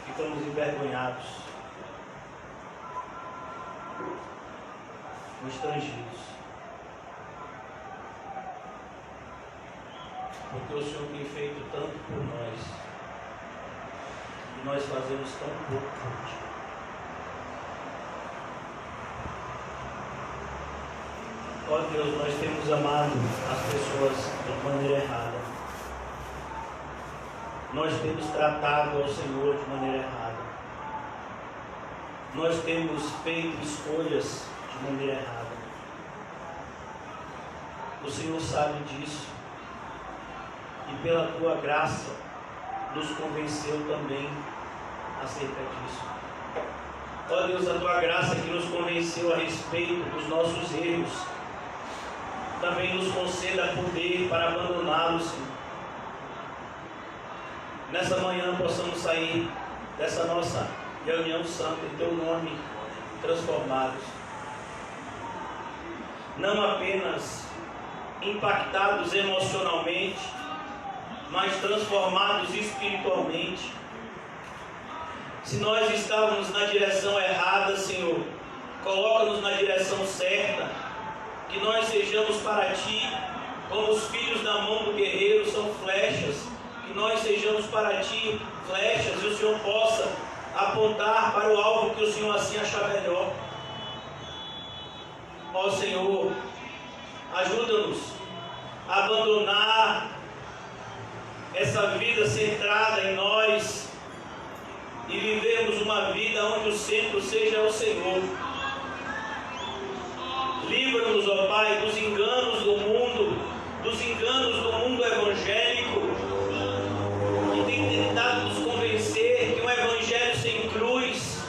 ficamos envergonhados, constrangidos, porque o Senhor tem feito tanto por nós e nós fazemos tão pouco por Ti. Ó Deus, nós temos amado as pessoas de maneira errada. Nós temos tratado ao Senhor de maneira errada. Nós temos feito escolhas de maneira errada. O Senhor sabe disso. E pela Tua graça, nos convenceu também acerca disso. Ó Deus, a Tua graça que nos convenceu a respeito dos nossos erros, também nos conceda poder para abandoná-los, Senhor. Nessa manhã possamos sair dessa nossa reunião santa em Teu nome transformados. Não apenas impactados emocionalmente, mas transformados espiritualmente. Se nós estávamos na direção errada, Senhor, coloca-nos na direção certa. Que nós sejamos para Ti, como os filhos da mão do guerreiro são flechas. Que nós sejamos para Ti flechas e o Senhor possa apontar para o alvo que o Senhor assim achar melhor. Ó Senhor, ajuda-nos a abandonar essa vida centrada em nós e vivermos uma vida onde o centro seja o Senhor. Livra-nos, ó Pai, dos enganos do mundo evangélico, que tem tentado nos convencer que um evangelho sem cruz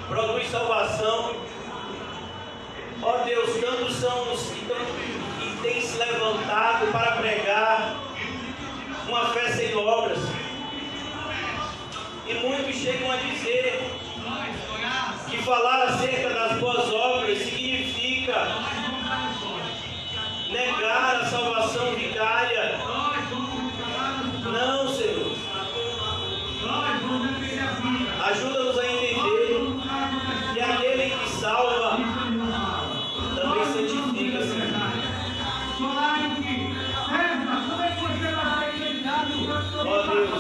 produz salvação. Ó Deus, tantos são os que têm se levantado para pregar uma fé sem obras, e muitos chegam a dizer que falar acerca das boas obras significa negar a salvação vicária. Não, Senhor. Ajuda-nos a entender que aquele que salva também santifica, Senhor. Ó Deus,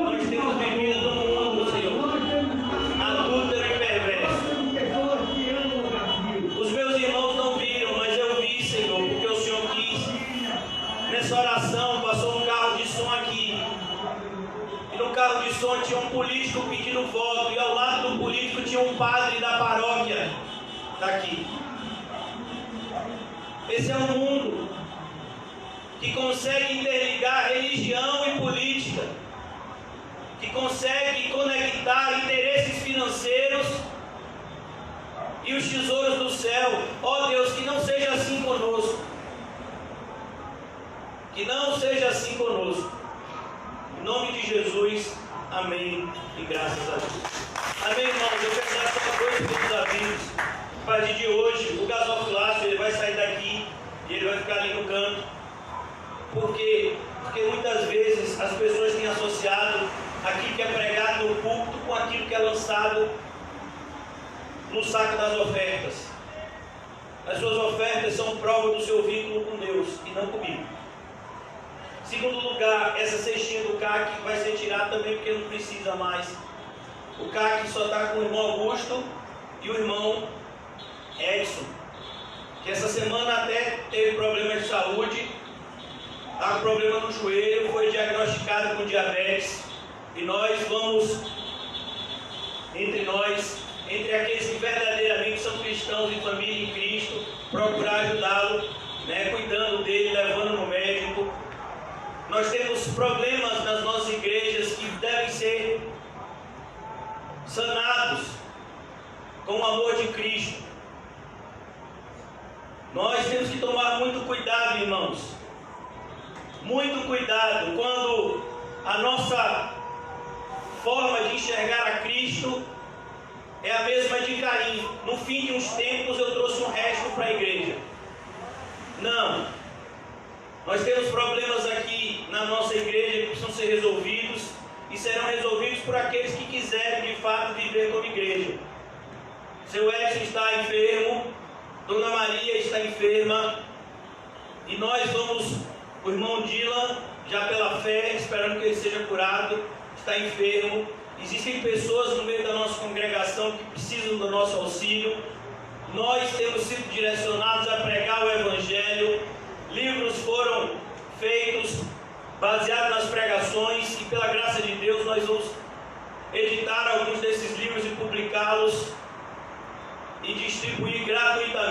nós temos vivido no mundo, Senhor, adúltero e perverso. Os meus irmãos não viram, mas eu vi, Senhor, porque o Senhor quis. Nessa oração passou um carro de som aqui, e no carro de som tinha um político pedindo voto, e ao lado do político tinha um padre da paróquia daqui. Esse é um mundo que consegue interligar religião e política, que consegue conectar interesses financeiros e os tesouros do céu. Ó Deus, que não seja assim conosco. Que não seja assim conosco. Em nome de Jesus, amém e graças a Deus. Amém, irmãos. Eu quero dar só 2 minutos avisos. A partir de hoje, o gasofilácio ele vai sair daqui e ele vai ficar ali no canto. Porque muitas vezes as pessoas têm associado aquilo que é pregado no púlpito com aquilo que é lançado no saco das ofertas. As suas ofertas são prova do seu vínculo com Deus e não comigo. Segundo lugar, essa cestinha do CAC vai ser tirada também porque não precisa mais. O CAC só está com o irmão Augusto e o irmão Edson, que essa semana até teve problemas de saúde, está com problema no joelho, foi diagnosticado com diabetes, e nós vamos, entre aqueles que verdadeiramente são cristãos e família em Cristo, procurar ajudá-lo, cuidando dele, levando no médico. Nós temos problemas nas nossas igrejas que devem ser sanados com o amor de Cristo. Nós temos que tomar muito cuidado, irmãos. Muito cuidado quando a nossa forma de enxergar a Cristo é a mesma de Caim. No fim de uns tempos eu trouxe um resto para a igreja. Não. Nós temos problemas aqui na nossa igreja que precisam ser resolvidos e serão resolvidos por aqueles que quiserem de fato viver como igreja. Seu Edson está enfermo, Dona Maria está enferma e nós vamos, o irmão Dylan, já pela fé, esperando que ele seja curado, está enfermo. Existem pessoas no meio da nossa congregação que precisam do nosso auxílio. Nós temos sido direcionados a pregar o Evangelho. Livros foram feitos baseados nas pregações e pela graça de Deus nós vamos editar alguns desses livros e publicá-los e distribuir gratuitamente.